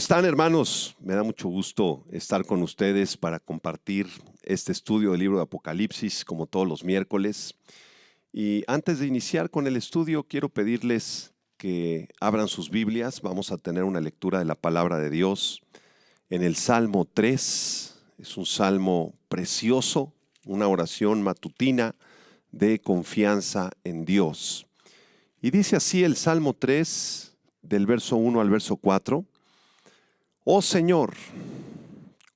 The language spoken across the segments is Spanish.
están, hermanos? Me da mucho gusto estar con ustedes para compartir este estudio del libro de Apocalipsis, como todos los miércoles. Y antes de iniciar con el estudio, quiero pedirles que abran sus Biblias. Vamos a tener una lectura de la palabra de Dios en el Salmo 3. Es un salmo precioso, una oración matutina de confianza en Dios. Y dice así el Salmo 3, del verso 1 al verso 4. Oh Señor,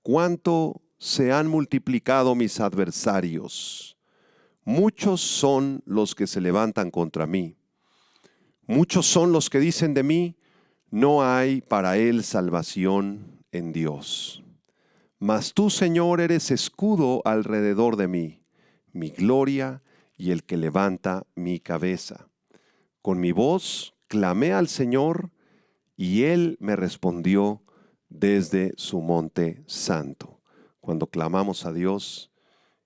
cuánto se han multiplicado mis adversarios. Muchos son los que se levantan contra mí. Muchos son los que dicen de mí, no hay para él salvación en Dios. Mas tú, Señor, eres escudo alrededor de mí, mi gloria y el que levanta mi cabeza. Con mi voz clamé al Señor y él me respondió desde su monte santo. Cuando clamamos a Dios,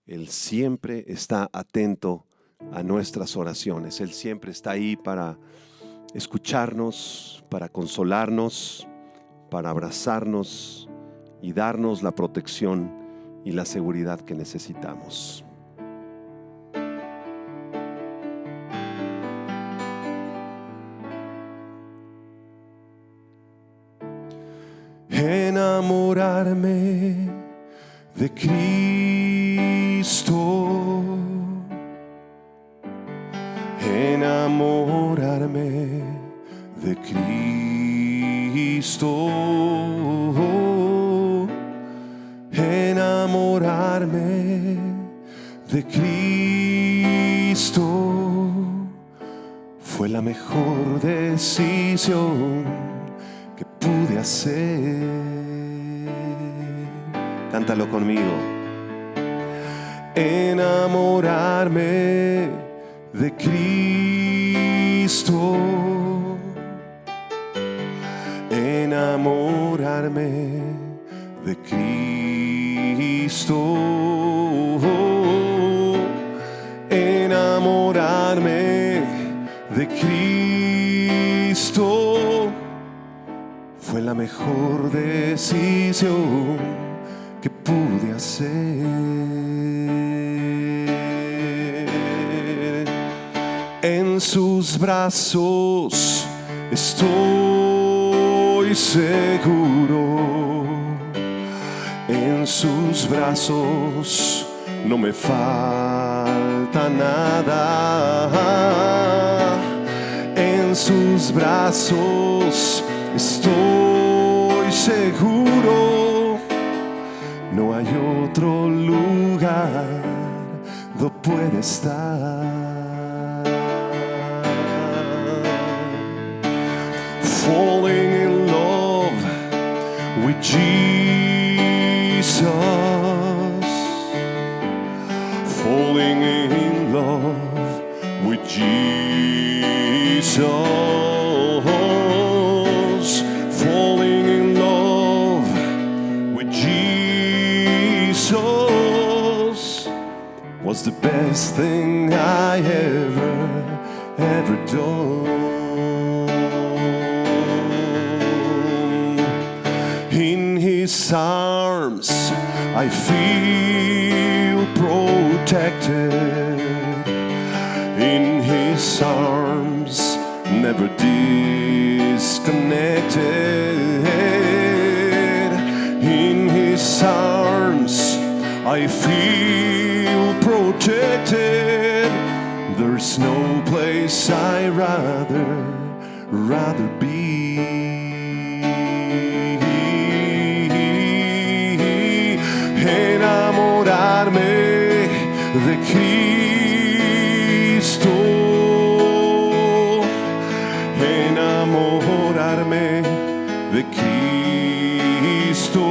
Él siempre está atento a nuestras oraciones. Él siempre está ahí para escucharnos, para consolarnos, para abrazarnos y darnos la protección y la seguridad que necesitamos. Enamorarme de Cristo, enamorarme de Cristo, enamorarme de Cristo fue la mejor decisión que pude hacer. Cántalo conmigo. Enamorarme de Cristo, enamorarme de Cristo, enamorarme de Cristo fue la mejor decisión que pude hacer. En sus brazos estoy seguro, en sus brazos no me falta nada, en sus brazos estoy seguro, no hay otro lugar donde puede estar. Falling in love with Jesus, falling in love with Jesus, falling in love with Jesus was the best thing I ever done. In His arms I feel protected. In His arms never disconnected. In His arms I feel protected. There's no place I'd rather be. Enamorarme de Cristo, enamorarme de Cristo,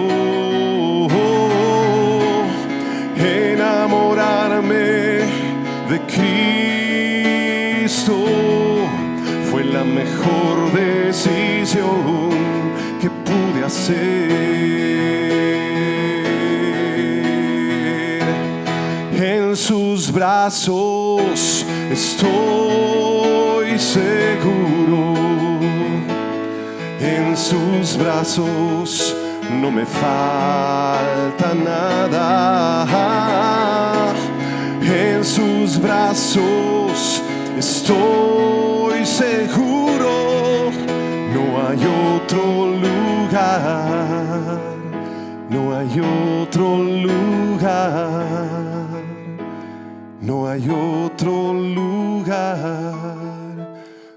enamorarme de Cristo fue la mejor decisión que pude hacer. En sus brazos estoy seguro, En sus brazos no me falta nada. En sus brazos estoy seguro. No hay otro lugar. No hay otro lugar. No hay otro lugar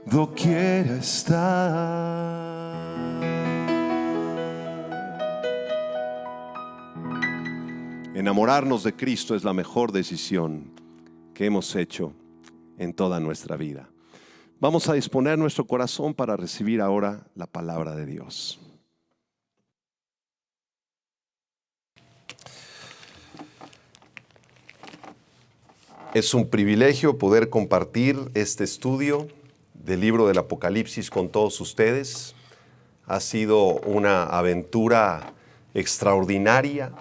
doquiera estar. Enamorarnos de Cristo es la mejor decisión que hemos hecho en toda nuestra vida. Vamos a disponer nuestro corazón para recibir ahora la palabra de Dios. Es un privilegio poder compartir este estudio del libro del Apocalipsis con todos ustedes. Ha sido una aventura extraordinaria.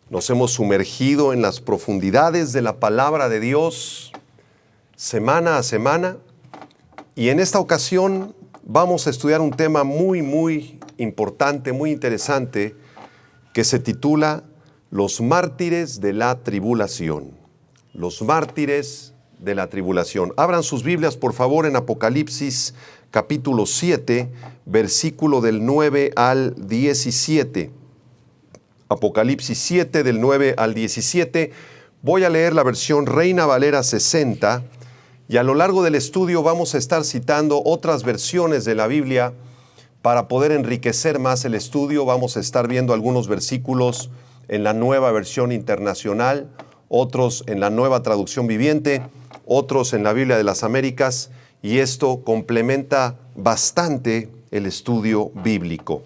Nos hemos sumergido en las profundidades de la palabra de Dios semana a semana. Y en esta ocasión vamos a estudiar un tema muy importante, muy interesante, que se titula Los mártires de la tribulación. Los mártires de la tribulación. Abran sus Biblias, por favor, en Apocalipsis capítulo 7, versículo del 9 al 17. Apocalipsis 7, del 9 al 17. Voy a leer la versión Reina Valera 60 y a lo largo del estudio vamos a estar citando otras versiones de la Biblia para poder enriquecer más el estudio. Vamos a estar viendo algunos versículos en la Nueva Versión Internacional, otros en la Nueva Traducción Viviente, otros en la Biblia de las Américas, y esto complementa bastante el estudio bíblico.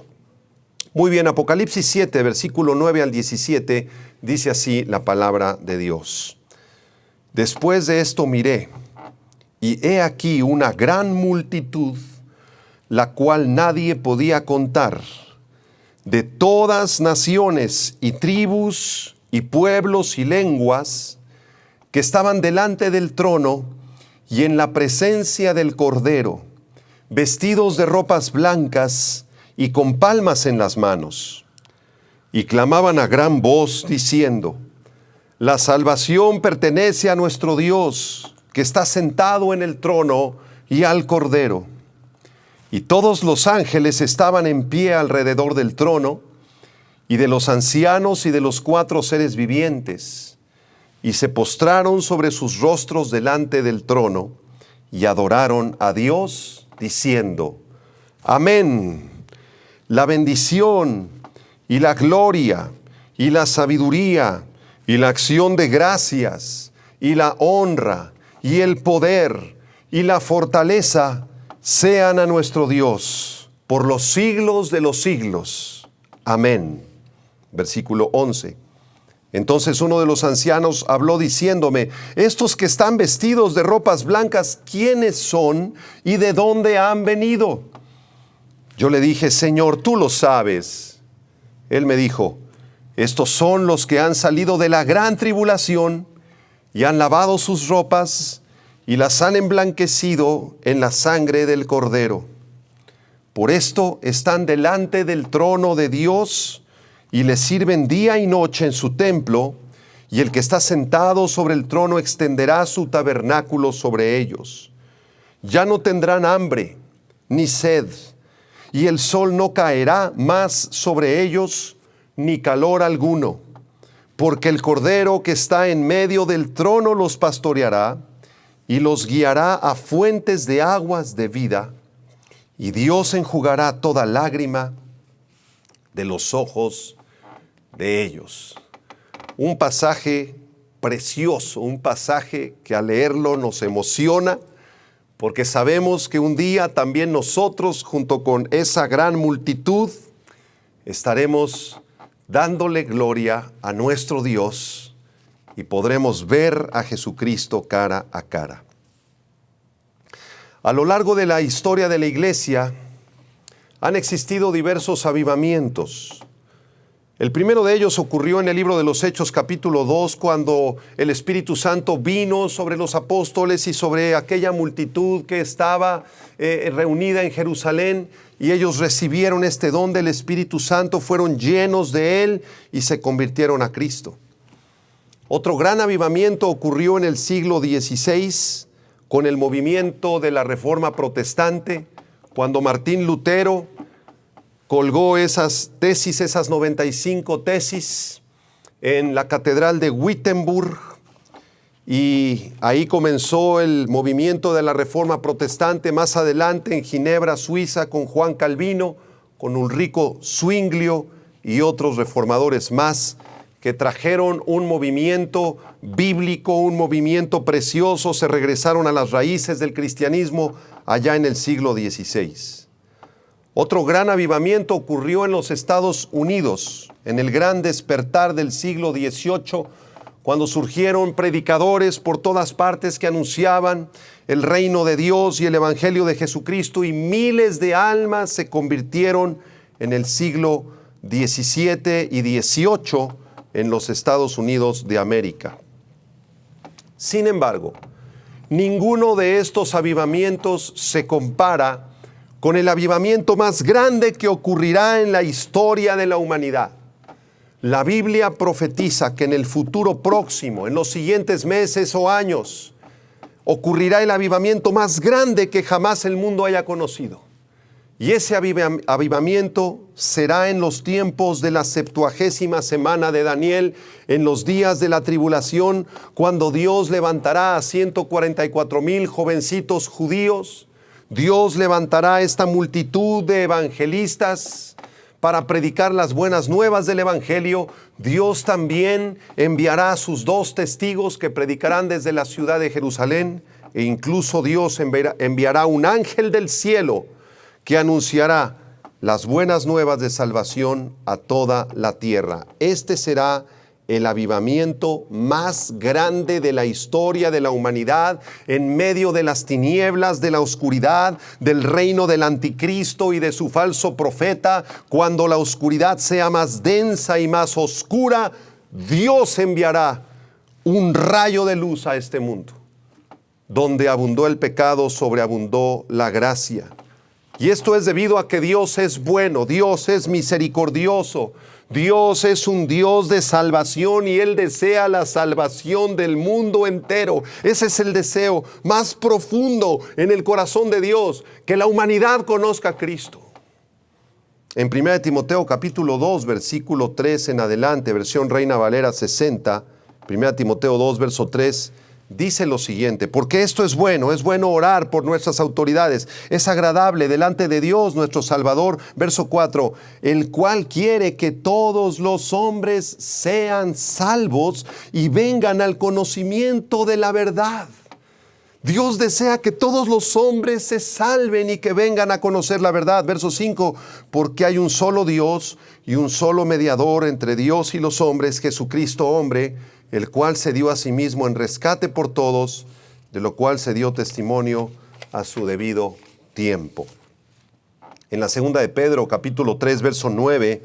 Muy bien, Apocalipsis 7, versículo 9 al 17, dice así la palabra de Dios. Después de esto miré, y he aquí una gran multitud, la cual nadie podía contar, de todas naciones y tribus y pueblos y lenguas, que estaban delante del trono y en la presencia del Cordero, vestidos de ropas blancas y con palmas en las manos, y clamaban a gran voz diciendo: la salvación pertenece a nuestro Dios, que está sentado en el trono, y al Cordero. Y todos los ángeles estaban en pie alrededor del trono, y de los ancianos y de los 4 seres vivientes, y se postraron sobre sus rostros delante del trono, y adoraron a Dios, diciendo: Amén. La bendición, y la gloria, y la sabiduría, y la acción de gracias, y la honra, y el poder, y la fortaleza, sean a nuestro Dios, por los siglos de los siglos. Amén. Versículo 11. Entonces uno de los ancianos habló diciéndome: estos que están vestidos de ropas blancas, ¿quiénes son y de dónde han venido? Yo le dije: Señor, tú lo sabes. Él me dijo: estos son los que han salido de la gran tribulación y han lavado sus ropas y las han emblanquecido en la sangre del Cordero. Por esto están delante del trono de Dios y le sirven día y noche en su templo, y el que está sentado sobre el trono extenderá su tabernáculo sobre ellos. Ya no tendrán hambre ni sed, y el sol no caerá más sobre ellos, ni calor alguno, porque el Cordero que está en medio del trono los pastoreará y los guiará a fuentes de aguas de vida, y Dios enjugará toda lágrima de los ojos de ellos. Un pasaje precioso, un pasaje que al leerlo nos emociona, porque sabemos que un día también nosotros, junto con esa gran multitud, estaremos dándole gloria a nuestro Dios y podremos ver a Jesucristo cara a cara. A lo largo de la historia de la iglesia han existido diversos avivamientos. El primero de ellos ocurrió en el libro de los Hechos capítulo 2, cuando el Espíritu Santo vino sobre los apóstoles y sobre aquella multitud que estaba reunida en Jerusalén, y ellos recibieron este don del Espíritu Santo, fueron llenos de él y se convirtieron a Cristo. Otro gran avivamiento ocurrió en el siglo XVI con el movimiento de la Reforma Protestante, cuando Martín Lutero colgó esas tesis, esas 95 tesis, en la Catedral de Wittenberg, y ahí comenzó el movimiento de la Reforma Protestante. Más adelante en Ginebra, Suiza, con Juan Calvino, con Ulrico Zwinglio y otros reformadores más, que trajeron un movimiento bíblico, un movimiento precioso, se regresaron a las raíces del cristianismo allá en el siglo XVI. Otro gran avivamiento ocurrió en los Estados Unidos, en el gran despertar del siglo XVIII, cuando surgieron predicadores por todas partes que anunciaban el reino de Dios y el evangelio de Jesucristo, y miles de almas se convirtieron en el siglo XVII y XVIII en los Estados Unidos de América. Sin embargo, ninguno de estos avivamientos se compara con el avivamiento más grande que ocurrirá en la historia de la humanidad. La Biblia profetiza que en el futuro próximo, en los siguientes meses o años, ocurrirá el avivamiento más grande que jamás el mundo haya conocido. Y ese avivamiento será en los tiempos de la 70ª semana de Daniel, en los días de la tribulación, cuando Dios levantará a 144,000 jovencitos judíos. Dios levantará esta multitud de evangelistas para predicar las buenas nuevas del evangelio. Dios también enviará a sus 2 testigos que predicarán desde la ciudad de Jerusalén, e incluso Dios enviará un ángel del cielo que anunciará las buenas nuevas de salvación a toda la tierra. Este será el avivamiento más grande de la historia de la humanidad, en medio de las tinieblas, de la oscuridad, del reino del anticristo y de su falso profeta. Cuando la oscuridad sea más densa y más oscura, Dios enviará un rayo de luz a este mundo. Donde abundó el pecado, sobreabundó la gracia. Y esto es debido a que Dios es bueno, Dios es misericordioso, Dios es un Dios de salvación, y Él desea la salvación del mundo entero. Ese es el deseo más profundo en el corazón de Dios, que la humanidad conozca a Cristo. En 1 Timoteo capítulo 2, versículo 3 en adelante, versión Reina Valera 60, 1 Timoteo 2, verso 3, dice lo siguiente: porque esto es bueno orar por nuestras autoridades, es agradable delante de Dios nuestro Salvador. Verso 4, el cual quiere que todos los hombres sean salvos y vengan al conocimiento de la verdad. Dios desea que todos los hombres se salven y que vengan a conocer la verdad. Verso 5, porque hay un solo Dios y un solo mediador entre Dios y los hombres, Jesucristo hombre, el cual se dio a sí mismo en rescate por todos, de lo cual se dio testimonio a su debido tiempo. En la segunda de Pedro, capítulo 3, verso 9,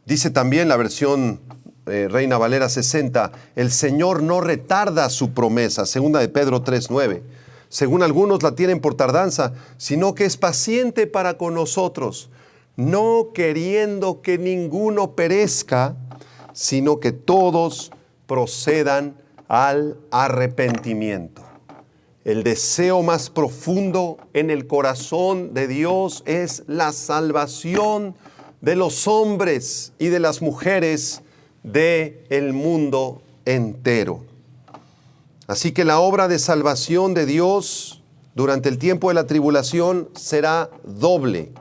dice también la versión Reina Valera 60, el Señor no retarda su promesa. Segunda de Pedro 3, 9. Según algunos la tienen por tardanza, sino que es paciente para con nosotros, no queriendo que ninguno perezca, sino que todos procedan al arrepentimiento. El deseo más profundo en el corazón de Dios es la salvación de los hombres y de las mujeres del mundo entero. Así que la obra de salvación de Dios durante el tiempo de la tribulación será doble.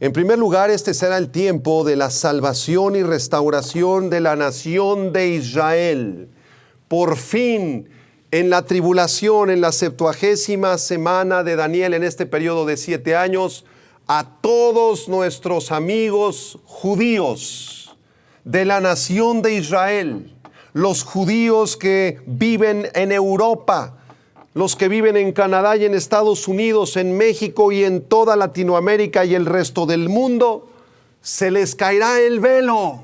En primer lugar, este será el tiempo de la salvación y restauración de la nación de Israel. Por fin, en la tribulación, en la 70ª semana de Daniel, en este periodo de 7 años, a todos nuestros amigos judíos de la nación de Israel, los judíos que viven en Europa, los que viven en Canadá y en Estados Unidos, en México y en toda Latinoamérica y el resto del mundo, se les caerá el velo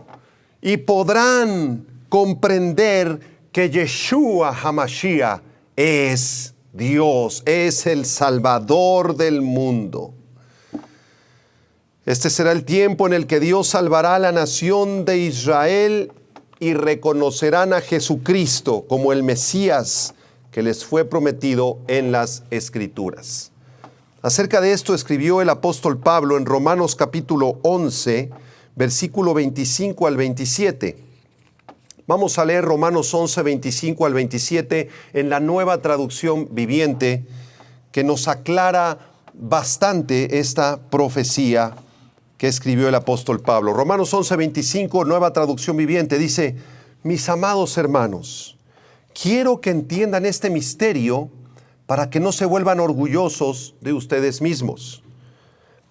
y podrán comprender que Yeshua HaMashiach es Dios, es el Salvador del mundo. Este será el tiempo en el que Dios salvará a la nación de Israel y reconocerán a Jesucristo como el Mesías que les fue prometido en las Escrituras. Acerca de esto escribió el apóstol Pablo en Romanos capítulo 11, versículo 25 al 27. Vamos a leer Romanos 11, 25 al 27 en la Nueva Traducción Viviente, que nos aclara bastante esta profecía que escribió el apóstol Pablo. Romanos 11, 25, Nueva Traducción Viviente, dice: mis amados hermanos, quiero que entiendan este misterio para que no se vuelvan orgullosos de ustedes mismos.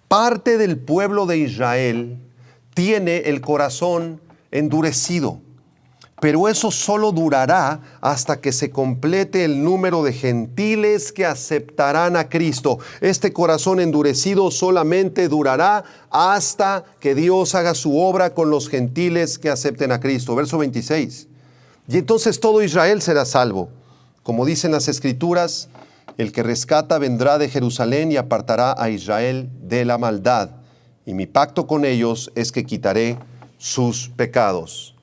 Parte del pueblo de Israel tiene el corazón endurecido, pero eso solo durará hasta que se complete el número de gentiles que aceptarán a Cristo. Este corazón endurecido solamente durará hasta que Dios haga su obra con los gentiles que acepten a Cristo. Verso 26. Y entonces todo Israel será salvo. Como dicen las Escrituras, el que rescata vendrá de Jerusalén y apartará a Israel de la maldad. Y mi pacto con ellos es que quitaré sus pecados.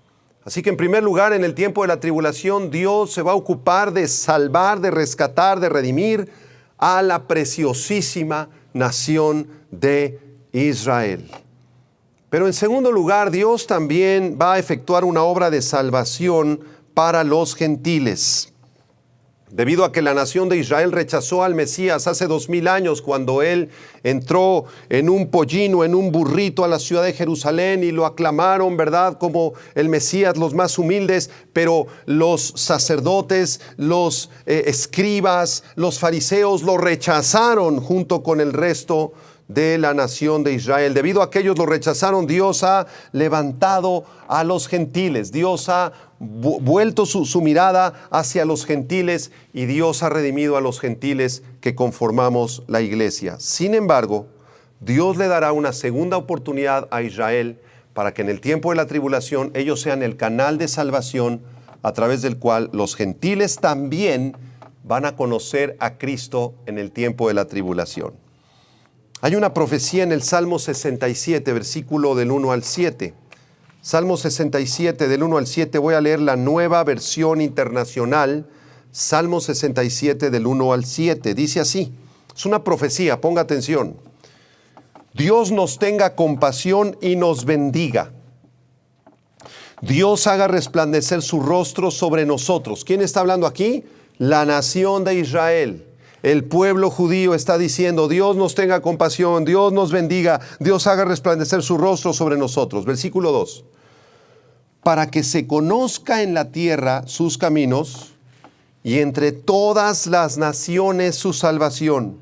Así que en primer lugar, en el tiempo de la tribulación, Dios se va a ocupar de salvar, de rescatar, de redimir a la preciosísima nación de Israel. Pero en segundo lugar, Dios también va a efectuar una obra de salvación para los gentiles. Debido a que la nación de Israel rechazó al Mesías hace 2000 años, cuando él entró en un pollino, en un burrito a la ciudad de Jerusalén, y lo aclamaron, ¿verdad?, como el Mesías, los más humildes, pero los sacerdotes, los escribas, los fariseos lo rechazaron junto con el resto de la nación de Israel. Debido a que ellos lo rechazaron, Dios ha levantado a los gentiles. Dios ha vuelto su mirada hacia los gentiles, y Dios ha redimido a los gentiles que conformamos la iglesia. Sin embargo, Dios le dará una segunda oportunidad a Israel para que en el tiempo de la tribulación ellos sean el canal de salvación a través del cual los gentiles también van a conocer a Cristo en el tiempo de la tribulación. Hay una profecía en el Salmo 67, versículo del 1 al 7. Salmo 67, del 1 al 7, voy a leer la Nueva Versión Internacional. Salmo 67, del 1 al 7, dice así. Es una profecía, ponga atención. Dios nos tenga compasión y nos bendiga. Dios haga resplandecer su rostro sobre nosotros. ¿Quién está hablando aquí? La nación de Israel. El pueblo judío está diciendo: Dios nos tenga compasión, Dios nos bendiga, Dios haga resplandecer su rostro sobre nosotros. Versículo 2. Para que se conozca en la tierra sus caminos y entre todas las naciones su salvación.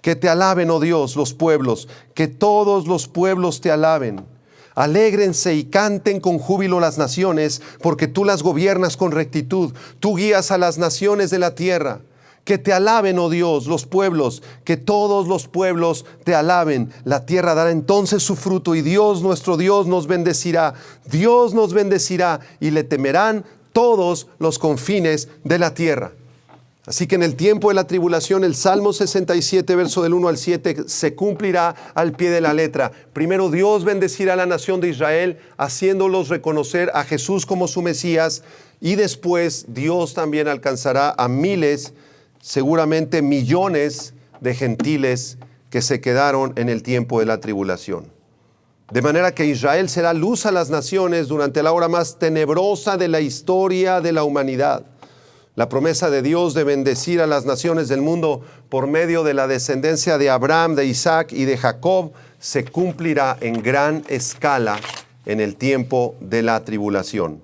Que te alaben, oh Dios, los pueblos, que todos los pueblos te alaben. Alégrense y canten con júbilo las naciones, porque tú las gobiernas con rectitud. Tú guías a las naciones de la tierra. Que te alaben, oh Dios, los pueblos, que todos los pueblos te alaben. La tierra dará entonces su fruto, y Dios, nuestro Dios, nos bendecirá. Dios nos bendecirá, y le temerán todos los confines de la tierra. Así que en el tiempo de la tribulación, el Salmo 67, verso del 1 al 7, se cumplirá al pie de la letra. Primero, Dios bendecirá a la nación de Israel, haciéndolos reconocer a Jesús como su Mesías, y después Dios también alcanzará a miles, seguramente millones de gentiles que se quedaron en el tiempo de la tribulación. De manera que Israel será luz a las naciones durante la hora más tenebrosa de la historia de la humanidad. La promesa de Dios de bendecir a las naciones del mundo por medio de la descendencia de Abraham, de Isaac y de Jacob se cumplirá en gran escala en el tiempo de la tribulación.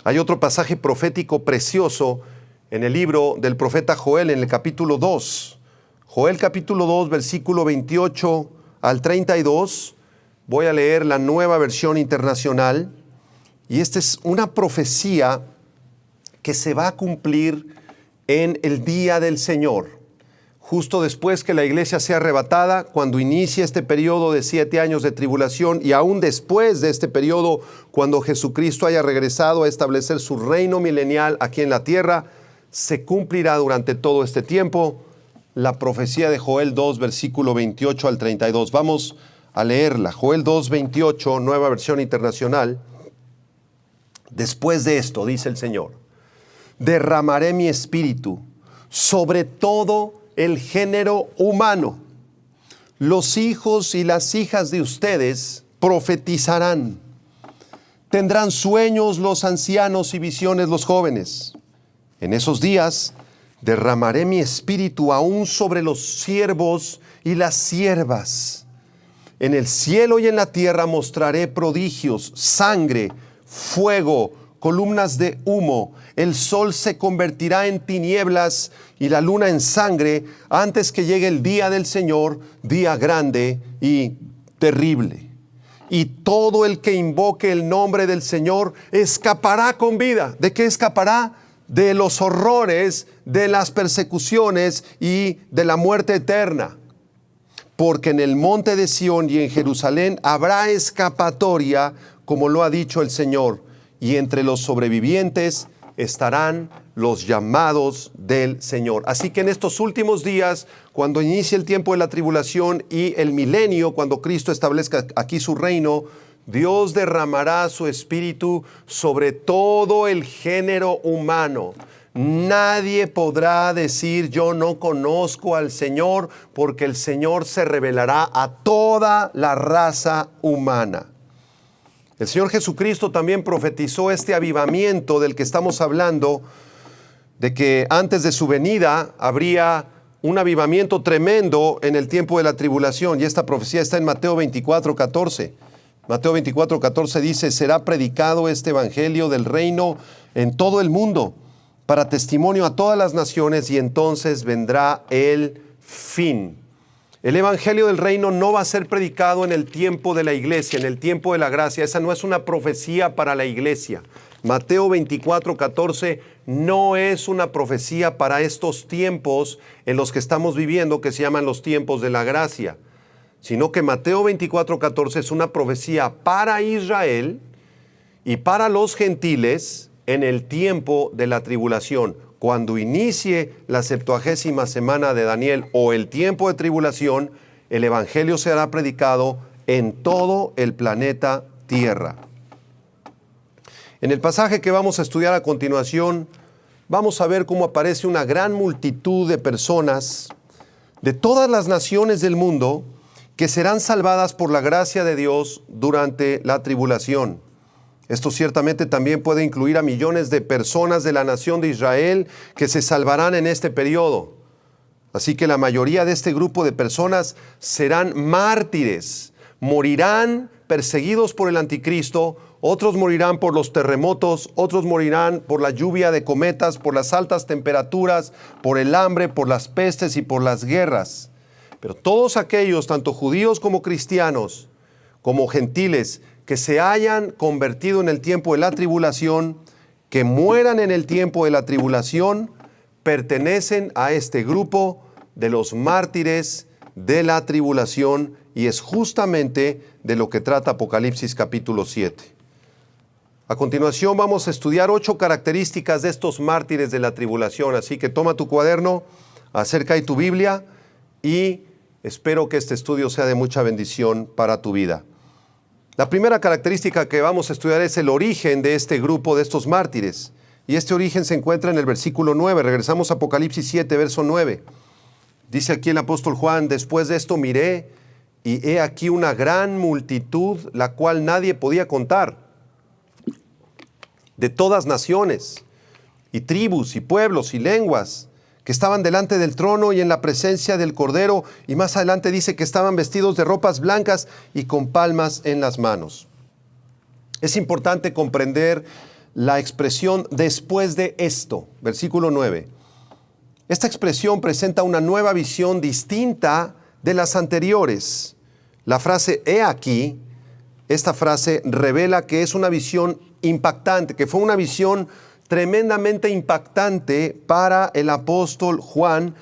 Hay otro pasaje profético precioso en el libro del profeta Joel, en el capítulo 2. Joel capítulo 2, versículo 28 al 32. Voy a leer la Nueva Versión Internacional. Y esta es una profecía que se va a cumplir en el día del Señor. justo después que la iglesia sea arrebatada, cuando inicie este periodo de 7 años de tribulación y aún después de este periodo, cuando Jesucristo haya regresado a establecer su reino milenial aquí en la tierra, se cumplirá durante todo este tiempo la profecía de Joel 2, versículo 28 al 32. Vamos a leerla. Joel 2, 28, nueva versión internacional. Después de esto, dice el Señor, derramaré mi espíritu sobre todo el género humano. Los hijos y las hijas de ustedes profetizarán. Tendrán sueños los ancianos y visiones los jóvenes. En esos días derramaré mi espíritu aún sobre los siervos y las siervas. En el cielo y en la tierra mostraré prodigios, sangre, fuego, columnas de humo. El sol se convertirá en tinieblas y la luna en sangre antes que llegue el día del Señor, día grande y terrible. Y todo el que invoque el nombre del Señor escapará con vida. ¿De qué escapará? De los horrores, de las persecuciones y de la muerte eterna. Porque en el monte de Sión y en Jerusalén habrá escapatoria, como lo ha dicho el Señor, y entre los sobrevivientes estarán los llamados del Señor. Así que en estos últimos días, cuando inicie el tiempo de la tribulación y el milenio, cuando Cristo establezca aquí su reino, Dios derramará su espíritu sobre todo el género humano. Nadie podrá decir yo no conozco al Señor, porque el Señor se revelará a toda la raza humana. El Señor Jesucristo también profetizó este avivamiento del que estamos hablando, de que antes de su venida habría un avivamiento tremendo en el tiempo de la tribulación. Y esta profecía está en Mateo 24:14. Mateo 24:14 dice, será predicado este evangelio del reino en todo el mundo, para testimonio a todas las naciones, y entonces vendrá el fin. El evangelio del reino no va a ser predicado en el tiempo de la iglesia, en el tiempo de la gracia. Esa no es una profecía para la iglesia. Mateo 24:14 no es una profecía para estos tiempos en los que estamos viviendo, que se llaman los tiempos de la gracia, sino que Mateo 24:14 es una profecía para Israel y para los gentiles en el tiempo de la tribulación. Cuando inicie la 70ª semana de Daniel o el tiempo de tribulación, el evangelio será predicado en todo el planeta Tierra. En el pasaje que vamos a estudiar a continuación, vamos a ver cómo aparece una gran multitud de personas de todas las naciones del mundo que serán salvadas por la gracia de Dios durante la tribulación. Esto ciertamente también puede incluir a millones de personas de la nación de Israel que se salvarán en este periodo. Así que la mayoría de este grupo de personas serán mártires, morirán perseguidos por el anticristo, otros morirán por los terremotos, otros morirán por la lluvia de cometas, por las altas temperaturas, por el hambre, por las pestes y por las guerras. Pero todos aquellos, tanto judíos como cristianos, como gentiles, que se hayan convertido en el tiempo de la tribulación, que mueran en el tiempo de la tribulación, pertenecen a este grupo de los mártires de la tribulación, y es justamente de lo que trata Apocalipsis capítulo 7. A continuación vamos a estudiar 8 características de estos mártires de la tribulación, así que toma tu cuaderno, acerca ahí tu Biblia, y espero que este estudio sea de mucha bendición para tu vida. La primera característica que vamos a estudiar es el origen de este grupo, de estos mártires. Y este origen se encuentra en el versículo 9. Regresamos a Apocalipsis 7, verso 9. Dice aquí el apóstol Juan, después de esto miré, y he aquí una gran multitud, la cual nadie podía contar, de todas naciones, y tribus, y pueblos, y lenguas, que estaban delante del trono y en la presencia del Cordero, y más adelante dice que estaban vestidos de ropas blancas y con palmas en las manos. Es importante comprender la expresión después de esto, versículo 9. Esta expresión presenta una nueva visión distinta de las anteriores. La frase he aquí, esta frase revela que es una visión impactante, que fue una visión tremendamente impactante para el apóstol Juan,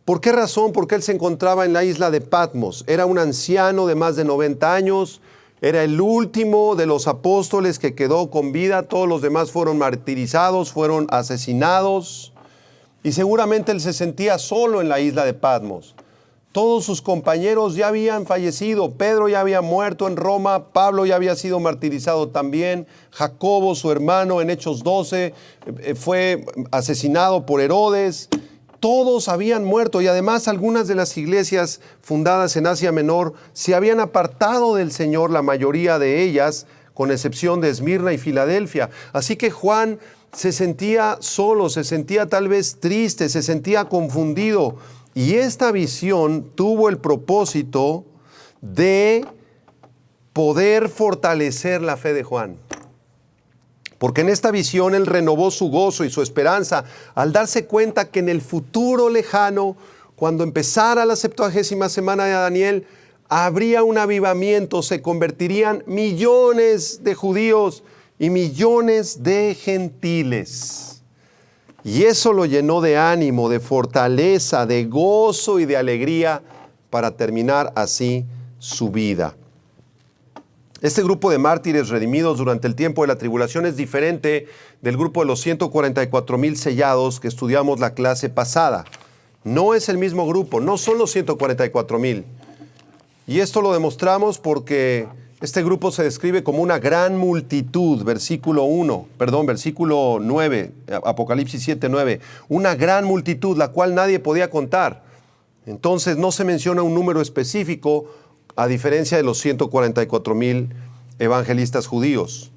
¿Por qué razón? Porque él se encontraba en la isla de Patmos. Era un anciano de más de 90 años, era el último de los apóstoles que quedó con vida. Todos los demás fueron martirizados, fueron asesinados. Y seguramente él se sentía solo en la isla de Patmos. Todos sus compañeros ya habían fallecido. Pedro ya había muerto en Roma, Pablo ya había sido martirizado también. Jacobo, su hermano, en Hechos 12, fue asesinado por Herodes. Todos habían muerto y además algunas de las iglesias fundadas en Asia Menor se habían apartado del Señor, la mayoría de ellas, con excepción de Esmirna y Filadelfia. Así que Juan se sentía solo, se sentía tal vez triste, se sentía confundido. Y esta visión tuvo el propósito de poder fortalecer la fe de Juan. Porque en esta visión él renovó su gozo y su esperanza al darse cuenta que en el futuro lejano, cuando empezara la 70ª semana de Daniel, habría un avivamiento, se convertirían millones de judíos y millones de gentiles. Y eso lo llenó de ánimo, de fortaleza, de gozo y de alegría para terminar así su vida. Este grupo de mártires redimidos durante el tiempo de la tribulación es diferente del grupo de los 144,000 sellados que estudiamos la clase pasada. No es el mismo grupo, no son los 144,000. Y esto lo demostramos porque este grupo se describe como una gran multitud, versículo 9, Apocalipsis 7:9. Una gran multitud, la cual nadie podía contar. Entonces no se menciona un número específico, a diferencia de los 144,000 evangelistas judíos.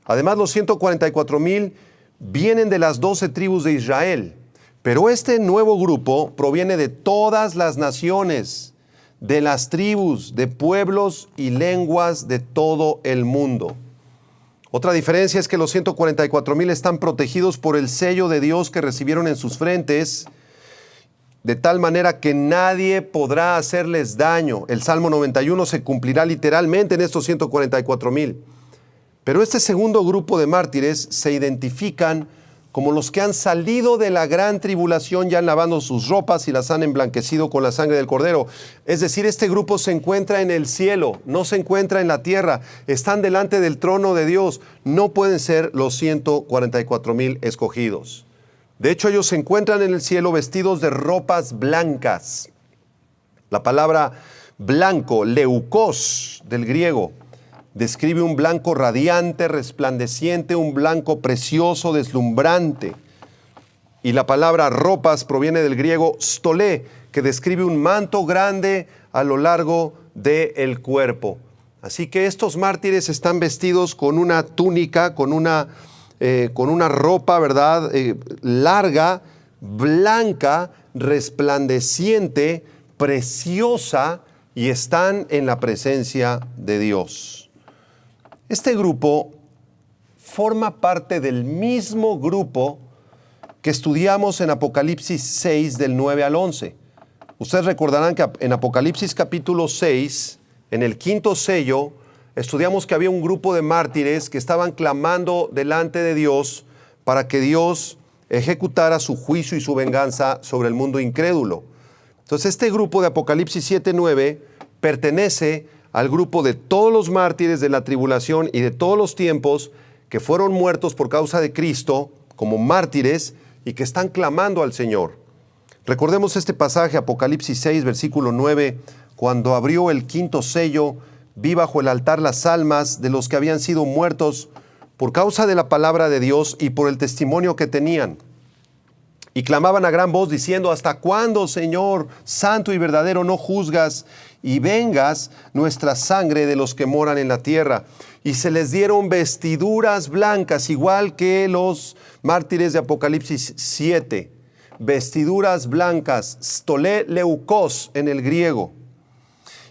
Además, los 144,000 vienen de las 12 tribus de Israel, pero este nuevo grupo proviene de todas las naciones, de las tribus, de pueblos y lenguas de todo el mundo. Otra diferencia es que los 144,000 están protegidos por el sello de Dios que recibieron en sus frentes, de tal manera que nadie podrá hacerles daño. El Salmo 91 se cumplirá literalmente en estos 144,000. Pero este segundo grupo de mártires se identifican como los que han salido de la gran tribulación, ya han lavado sus ropas y las han emblanquecido con la sangre del Cordero. Es decir, este grupo se encuentra en el cielo, no se encuentra en la tierra. Están delante del trono de Dios. No pueden ser los 144,000 escogidos. De hecho, ellos se encuentran en el cielo vestidos de ropas blancas. La palabra blanco, leukos del griego, describe un blanco radiante, resplandeciente, un blanco precioso, deslumbrante. Y la palabra ropas proviene del griego stolé, que describe un manto grande a lo largo del cuerpo. Así que estos mártires están vestidos con una túnica, con una ropa, ¿verdad? Larga, blanca, resplandeciente, preciosa, y están en la presencia de Dios. Este grupo forma parte del mismo grupo que estudiamos en Apocalipsis 6 del 9 al 11. Ustedes recordarán que en Apocalipsis capítulo 6, en el quinto sello, estudiamos que había un grupo de mártires que estaban clamando delante de Dios para que Dios ejecutara su juicio y su venganza sobre el mundo incrédulo. Entonces este grupo de Apocalipsis 7:9 pertenece al grupo de todos los mártires de la tribulación y de todos los tiempos que fueron muertos por causa de Cristo como mártires y que están clamando al Señor. Recordemos este pasaje, Apocalipsis 6, versículo 9, cuando abrió el quinto sello, vi bajo el altar las almas de los que habían sido muertos por causa de la palabra de Dios y por el testimonio que tenían. Y clamaban a gran voz diciendo: ¿hasta cuándo, Señor, santo y verdadero, no juzgas y vengas nuestra sangre de los que moran en la tierra? Y se les dieron vestiduras blancas, igual que los mártires de Apocalipsis 7. Vestiduras blancas, stolé leukos en el griego.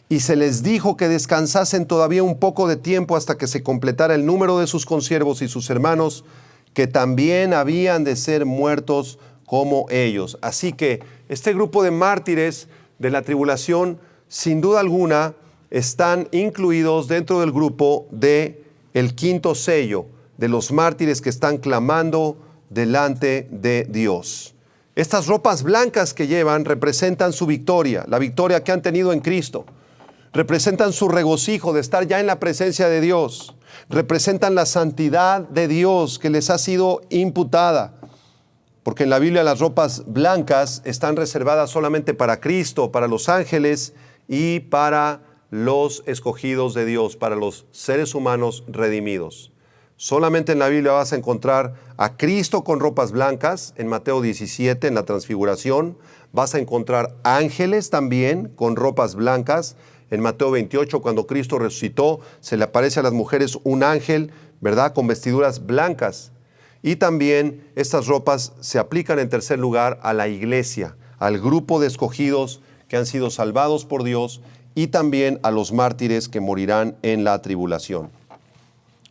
Y se les dijo que descansasen todavía un poco de tiempo hasta que se completara el número de sus consiervos y sus hermanos, que también habían de ser muertos como ellos. Así que este grupo de mártires de la tribulación, sin duda alguna, están incluidos dentro del grupo de el quinto sello, de los mártires que están clamando delante de Dios. Estas ropas blancas que llevan representan su victoria, la victoria que han tenido en Cristo. Representan su regocijo de estar ya en la presencia de Dios. Representan la santidad de Dios que les ha sido imputada. Porque en la Biblia las ropas blancas están reservadas solamente para Cristo, para los ángeles y para los escogidos de Dios, para los seres humanos redimidos. Solamente en la Biblia vas a encontrar a Cristo con ropas blancas, en Mateo 17, en la transfiguración. Vas a encontrar ángeles también con ropas blancas. En Mateo 28, cuando Cristo resucitó, se le aparece a las mujeres un ángel, ¿verdad?, con vestiduras blancas. Y también estas ropas se aplican en tercer lugar a la iglesia, al grupo de escogidos que han sido salvados por Dios y también a los mártires que morirán en la tribulación.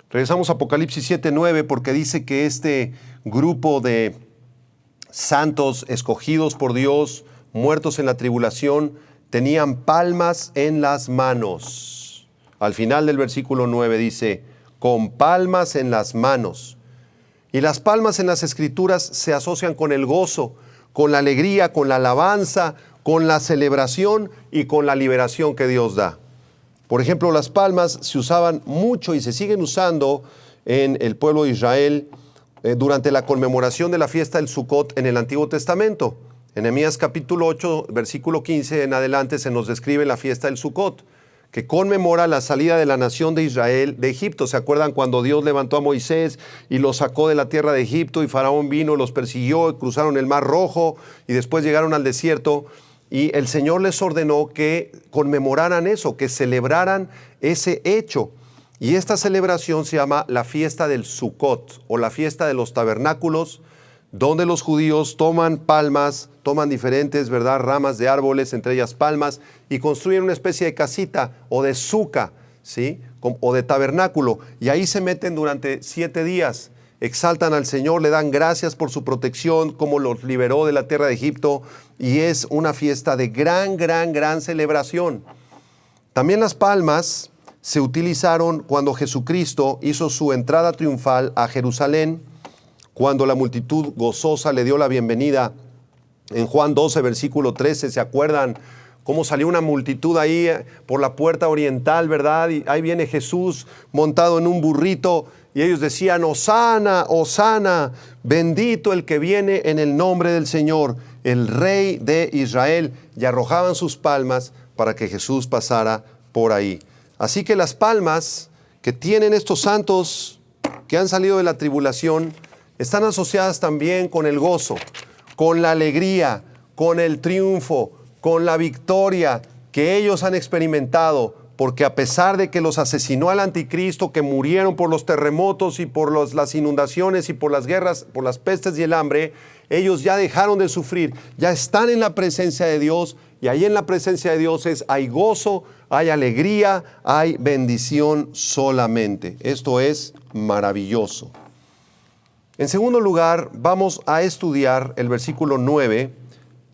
Regresamos a Apocalipsis 7:9 porque dice que este grupo de santos escogidos por Dios, muertos en la tribulación, tenían palmas en las manos. Al final del versículo 9 dice, con palmas en las manos. Y las palmas en las Escrituras se asocian con el gozo, con la alegría, con la alabanza, con la celebración y con la liberación que Dios da. Por ejemplo, las palmas se usaban mucho y se siguen usando en el pueblo de Israel durante la conmemoración de la fiesta del Sukkot en el Antiguo Testamento. En Nehemías capítulo 8, versículo 15 en adelante se nos describe la fiesta del Sukkot, que conmemora la salida de la nación de Israel de Egipto. ¿Se acuerdan cuando Dios levantó a Moisés y los sacó de la tierra de Egipto y Faraón vino, los persiguió, cruzaron el Mar Rojo y después llegaron al desierto? Y el Señor les ordenó que conmemoraran eso, que celebraran ese hecho. Y esta celebración se llama la fiesta del Sukkot o la fiesta de los tabernáculos, donde los judíos toman palmas, toman diferentes, ¿verdad?, ramas de árboles, entre ellas palmas, y construyen una especie de casita o de suca, ¿sí?, o de tabernáculo. Y ahí se meten durante 7 días. Exaltan al Señor, le dan gracias por su protección, como los liberó de la tierra de Egipto, y es una fiesta de gran celebración. También las palmas se utilizaron cuando Jesucristo hizo su entrada triunfal a Jerusalén, cuando la multitud gozosa le dio la bienvenida. En Juan 12, versículo 13, ¿se acuerdan cómo salió una multitud ahí por la puerta oriental, verdad? Y ahí viene Jesús montado en un burrito. Y ellos decían, Hosana, Hosana, bendito el que viene en el nombre del Señor, el Rey de Israel. Y arrojaban sus palmas para que Jesús pasara por ahí. Así que las palmas que tienen estos santos que han salido de la tribulación están asociadas también con el gozo, con la alegría, con el triunfo, con la victoria que ellos han experimentado. Porque a pesar de que los asesinó al anticristo, que murieron por los terremotos y por las inundaciones y por las guerras, por las pestes y el hambre, ellos ya dejaron de sufrir, ya están en la presencia de Dios, y ahí en la presencia de Dios hay gozo, hay alegría, hay bendición solamente. Esto es maravilloso. En segundo lugar, vamos a estudiar el versículo 9,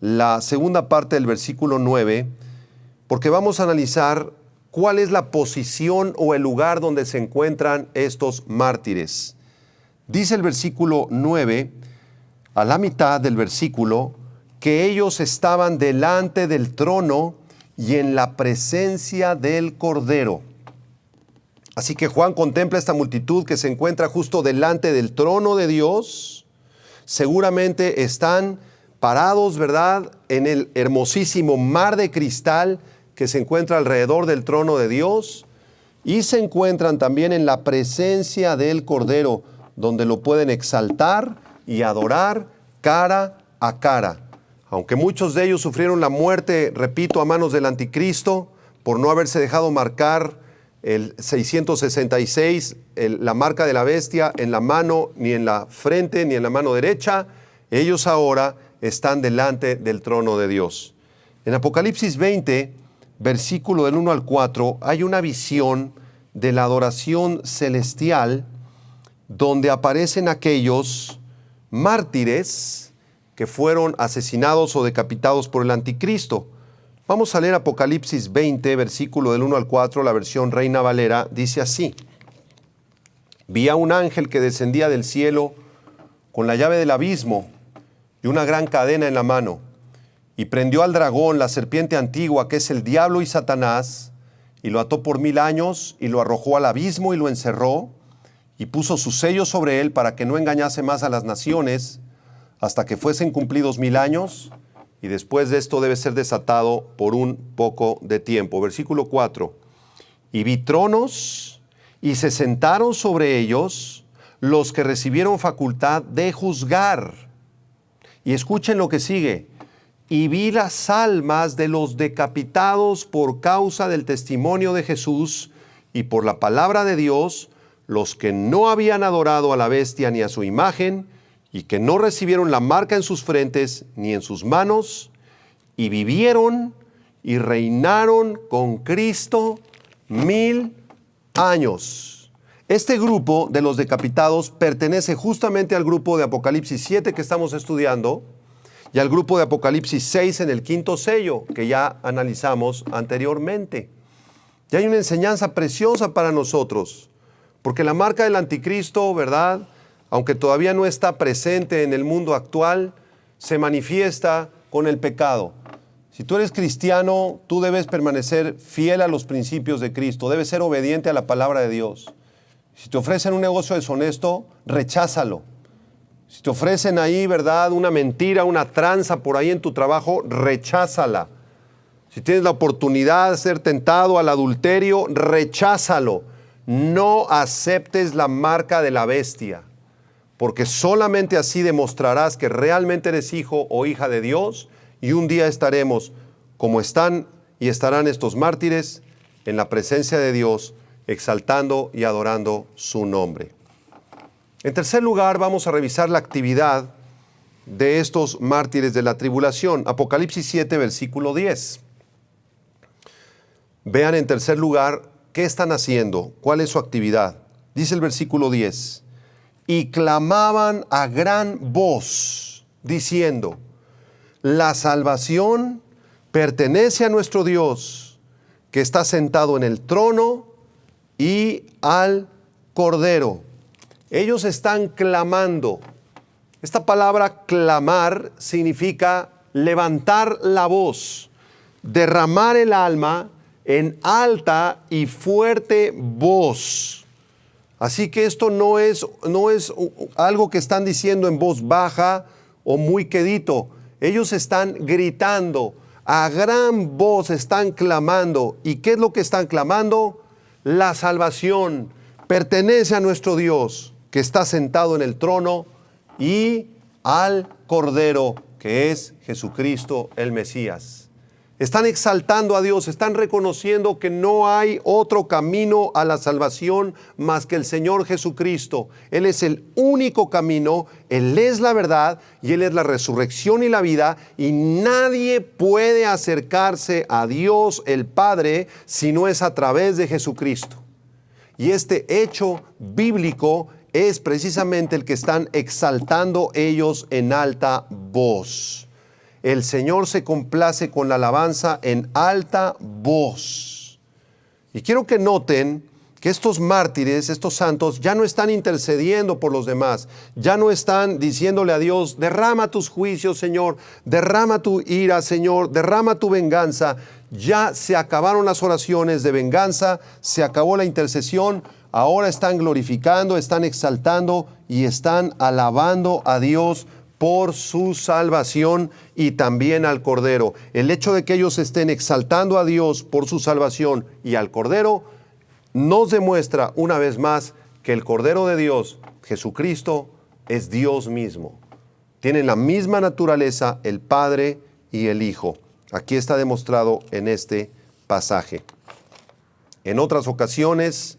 la segunda parte del versículo 9, porque vamos a analizar ¿cuál es la posición o el lugar donde se encuentran estos mártires? Dice el versículo 9, a la mitad del versículo, que ellos estaban delante del trono y en la presencia del Cordero. Así que Juan contempla esta multitud que se encuentra justo delante del trono de Dios. Seguramente están parados, ¿verdad?, en el hermosísimo mar de cristal que se encuentra alrededor del trono de Dios, y se encuentran también en la presencia del Cordero, donde lo pueden exaltar y adorar cara a cara. Aunque muchos de ellos sufrieron la muerte, repito, a manos del anticristo, por no haberse dejado marcar el 666, la marca de la bestia en la mano, ni en la frente, ni en la mano derecha, ellos ahora están delante del trono de Dios. En Apocalipsis 20, versículo del 1 al 4, hay una visión de la adoración celestial donde aparecen aquellos mártires que fueron asesinados o decapitados por el anticristo. Vamos a leer Apocalipsis 20, versículo del 1 al 4, la versión Reina Valera, dice así: Vi a un ángel que descendía del cielo con la llave del abismo y una gran cadena en la mano. Y prendió al dragón, la serpiente antigua, que es el diablo y Satanás, y lo ató por 1000 años, y lo arrojó al abismo y lo encerró, y puso su sello sobre él para que no engañase más a las naciones, hasta que fuesen cumplidos 1000 años, y después de esto debe ser desatado por un poco de tiempo. Versículo 4. Y vi tronos, y se sentaron sobre ellos los que recibieron facultad de juzgar. Y escuchen lo que sigue. Y vi las almas de los decapitados por causa del testimonio de Jesús y por la palabra de Dios, los que no habían adorado a la bestia ni a su imagen, y que no recibieron la marca en sus frentes ni en sus manos, y vivieron y reinaron con Cristo 1000 años. Este grupo de los decapitados pertenece justamente al grupo de Apocalipsis 7 que estamos estudiando y al grupo de Apocalipsis 6 en el 5º sello que ya analizamos anteriormente. Y hay una enseñanza preciosa para nosotros, porque la marca del anticristo, ¿verdad?, aunque todavía no está presente en el mundo actual, se manifiesta con el pecado. Si tú eres cristiano, tú debes permanecer fiel a los principios de Cristo, debes ser obediente a la palabra de Dios. Si te ofrecen un negocio deshonesto, recházalo. Si te ofrecen ahí, ¿verdad?, una mentira, una tranza por ahí en tu trabajo, recházala. Si tienes la oportunidad de ser tentado al adulterio, recházalo. No aceptes la marca de la bestia, porque solamente así demostrarás que realmente eres hijo o hija de Dios, y un día estaremos como están y estarán estos mártires en la presencia de Dios, exaltando y adorando su nombre. En tercer lugar, vamos a revisar la actividad de estos mártires de la tribulación. Apocalipsis 7, versículo 10. Vean en tercer lugar qué están haciendo, cuál es su actividad. Dice el versículo 10. Y clamaban a gran voz, diciendo: la salvación pertenece a nuestro Dios, que está sentado en el trono y al Cordero. Ellos están clamando. Esta palabra clamar significa levantar la voz, derramar el alma en alta y fuerte voz. Así que esto no es algo que están diciendo en voz baja o muy quedito. Ellos están gritando, a gran voz están clamando. ¿Y qué es lo que están clamando? La salvación pertenece a nuestro Dios, que está sentado en el trono, y al Cordero, que es Jesucristo el Mesías. Están exaltando a Dios, están reconociendo que no hay otro camino a la salvación más que el Señor Jesucristo. Él es el único camino, Él es la verdad y Él es la resurrección y la vida, y nadie puede acercarse a Dios el Padre si no es a través de Jesucristo. Y este hecho bíblico es precisamente el que están exaltando ellos en alta voz. El Señor se complace con la alabanza en alta voz. Y quiero que noten que estos mártires, estos santos, ya no están intercediendo por los demás, ya no están diciéndole a Dios: derrama tus juicios, Señor, derrama tu ira, Señor, derrama tu venganza. Ya se acabaron las oraciones de venganza, se acabó la intercesión. Ahora están glorificando, están exaltando y están alabando a Dios por su salvación y también al Cordero. El hecho de que ellos estén exaltando a Dios por su salvación y al Cordero nos demuestra una vez más que el Cordero de Dios, Jesucristo, es Dios mismo. Tienen la misma naturaleza el Padre y el Hijo. Aquí está demostrado en este pasaje. En otras ocasiones,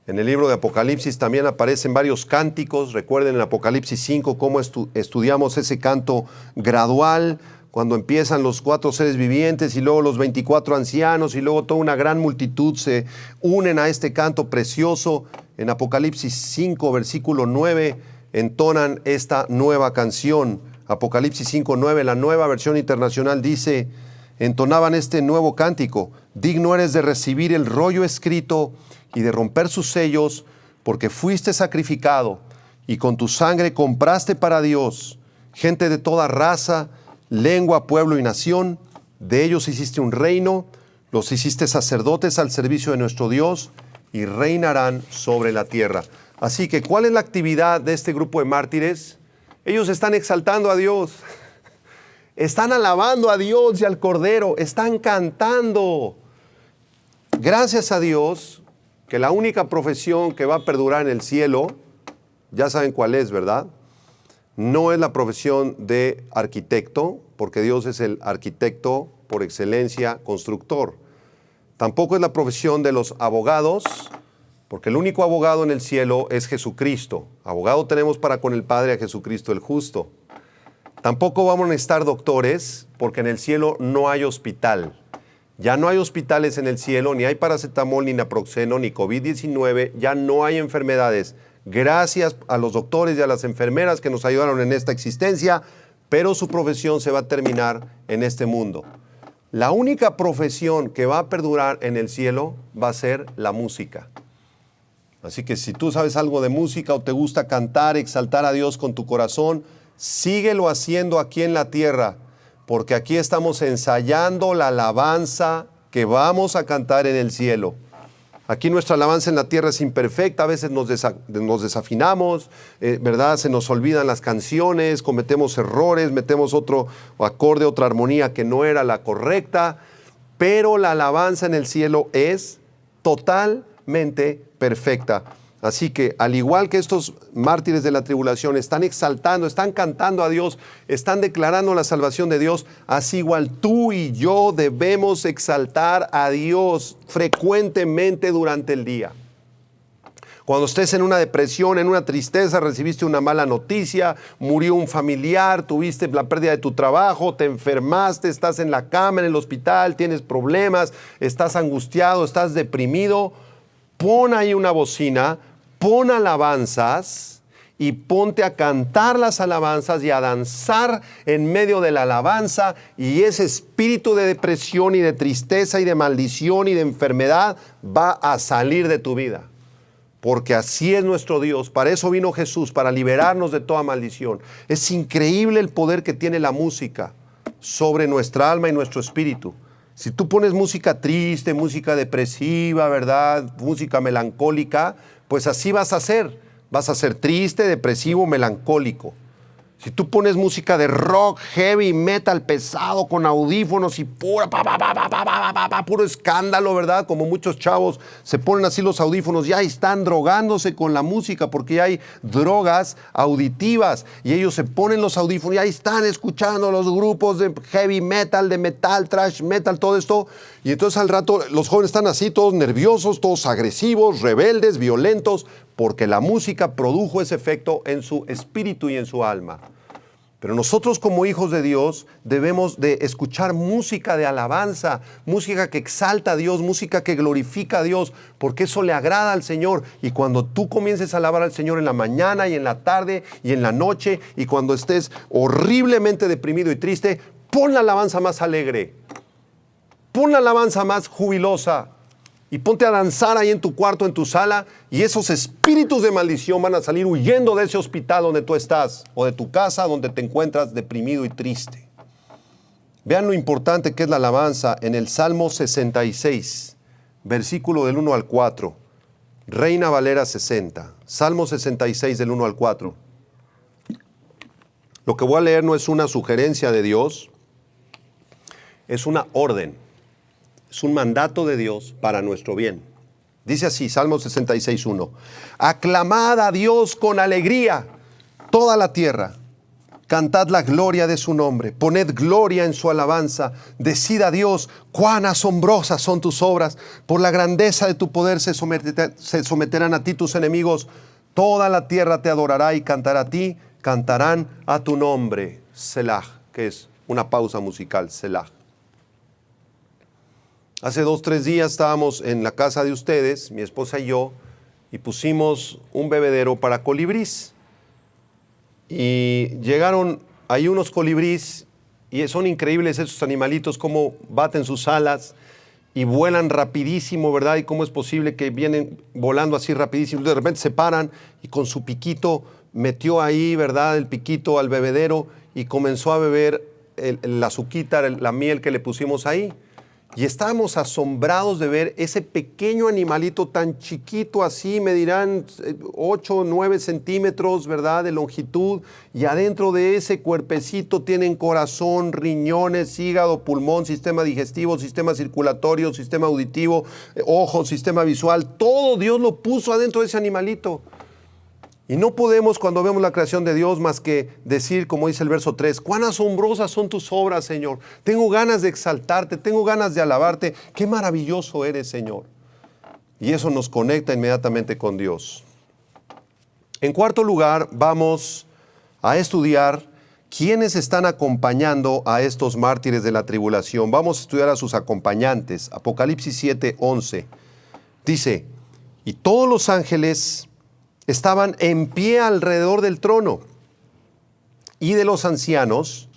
en el libro de Apocalipsis también aparecen varios cánticos. Recuerden en Apocalipsis 5 cómo estudiamos ese canto gradual, cuando empiezan los 4 seres vivientes y luego los 24 ancianos y luego toda una gran multitud se unen a este canto precioso. En Apocalipsis 5, versículo 9, entonan esta nueva canción. Apocalipsis 5, 9, la Nueva Versión Internacional dice: entonaban este nuevo cántico: digno eres de recibir el rollo escrito y de romper sus sellos, porque fuiste sacrificado y con tu sangre compraste para Dios gente de toda raza, lengua, pueblo y nación. De ellos hiciste un reino, los hiciste sacerdotes al servicio de nuestro Dios y reinarán sobre la tierra. Así que, ¿cuál es la actividad de este grupo de mártires? Ellos están exaltando a Dios, están alabando a Dios y al Cordero, están cantando. Gracias a Dios que la única profesión que va a perdurar en el cielo, ya saben cuál es, ¿verdad? No es la profesión de arquitecto, porque Dios es el arquitecto por excelencia, constructor. Tampoco es la profesión de los abogados, porque el único abogado en el cielo es Jesucristo. Abogado tenemos para con el Padre a Jesucristo el justo. Tampoco vamos a necesitar doctores, porque en el cielo no hay hospital. Ya no hay hospitales en el cielo, ni hay paracetamol, ni naproxeno, ni COVID-19, ya no hay enfermedades. Gracias a los doctores y a las enfermeras que nos ayudaron en esta existencia, pero su profesión se va a terminar en este mundo. La única profesión que va a perdurar en el cielo va a ser la música. Así que si tú sabes algo de música o te gusta cantar, exaltar a Dios con tu corazón, síguelo haciendo aquí en la tierra, porque aquí estamos ensayando la alabanza que vamos a cantar en el cielo. Aquí nuestra alabanza en la tierra es imperfecta, a veces nos desafinamos, ¿verdad? Se nos olvidan las canciones, cometemos errores, metemos otro acorde, otra armonía que no era la correcta, pero la alabanza en el cielo es totalmente perfecta. Así que, al igual que estos mártires de la tribulación están exaltando, están cantando a Dios, están declarando la salvación de Dios, así igual tú y yo debemos exaltar a Dios frecuentemente durante el día. Cuando estés en una depresión, en una tristeza, recibiste una mala noticia, murió un familiar, tuviste la pérdida de tu trabajo, te enfermaste, estás en la cama, en el hospital, tienes problemas, estás angustiado, estás deprimido, pon ahí una bocina, pon alabanzas y ponte a cantar las alabanzas y a danzar en medio de la alabanza, y ese espíritu de depresión y de tristeza y de maldición y de enfermedad va a salir de tu vida. Porque así es nuestro Dios. Para eso vino Jesús, para liberarnos de toda maldición. Es increíble el poder que tiene la música sobre nuestra alma y nuestro espíritu. Si tú pones música triste, música depresiva, ¿verdad? Música melancólica, pues así vas a ser. Vas a ser triste, depresivo, melancólico. Si tú pones música de rock, heavy, metal, pesado, con audífonos y puro escándalo, ¿verdad? Como muchos chavos se ponen así los audífonos, ya están drogándose con la música porque ya hay drogas auditivas y ellos se ponen los audífonos y ahí están escuchando los grupos de heavy metal, de metal, thrash metal, todo esto. Y entonces al rato los jóvenes están así, todos nerviosos, todos agresivos, rebeldes, violentos, porque la música produjo ese efecto en su espíritu y en su alma. Pero nosotros como hijos de Dios debemos de escuchar música de alabanza, música que exalta a Dios, música que glorifica a Dios, porque eso le agrada al Señor. Y cuando tú comiences a alabar al Señor en la mañana y en la tarde y en la noche, y cuando estés horriblemente deprimido y triste, pon la alabanza más alegre, pon la alabanza más jubilosa, y ponte a danzar ahí en tu cuarto, en tu sala, y esos espíritus de maldición van a salir huyendo de ese hospital donde tú estás, o de tu casa donde te encuentras deprimido y triste. Vean lo importante que es la alabanza en el Salmo 66, versículo del 1 al 4. Reina Valera 60, Salmo 66 del 1 al 4. Lo que voy a leer no es una sugerencia de Dios, es una orden. Es un mandato de Dios para nuestro bien. Dice así, Salmo 66:1. Aclamad a Dios con alegría, toda la tierra. Cantad la gloria de su nombre. Poned gloria en su alabanza. Decid a Dios, cuán asombrosas son tus obras. Por la grandeza de tu poder se someterán a ti tus enemigos. Toda la tierra te adorará y cantará a ti. Cantarán a tu nombre. Selah, que es una pausa musical, Selah. Hace 2 o 3 días estábamos en la casa de ustedes, mi esposa y yo, y pusimos un bebedero para colibrís. Y llegaron ahí unos colibrís, y son increíbles esos animalitos, cómo baten sus alas, y vuelan rapidísimo, ¿verdad? ¿Y cómo es posible que vienen volando así rapidísimo? De repente se paran y con su piquito metió ahí, ¿verdad? El piquito al bebedero y comenzó a beber la azuquita, la miel que le pusimos ahí. Y estábamos asombrados de ver ese pequeño animalito tan chiquito así, medirán 8 o 9 centímetros, ¿verdad?, de longitud. Y adentro de ese cuerpecito tienen corazón, riñones, hígado, pulmón, sistema digestivo, sistema circulatorio, sistema auditivo, ojos, sistema visual. Todo Dios lo puso adentro de ese animalito. Y no podemos, cuando vemos la creación de Dios, más que decir, como dice el verso 3, cuán asombrosas son tus obras, Señor. Tengo ganas de exaltarte, tengo ganas de alabarte. Qué maravilloso eres, Señor. Y eso nos conecta inmediatamente con Dios. En cuarto lugar, vamos a estudiar quiénes están acompañando a estos mártires de la tribulación. Vamos a estudiar a sus acompañantes. Apocalipsis 7:11. Dice, y todos los ángeles estaban en pie alrededor del trono y de los ancianos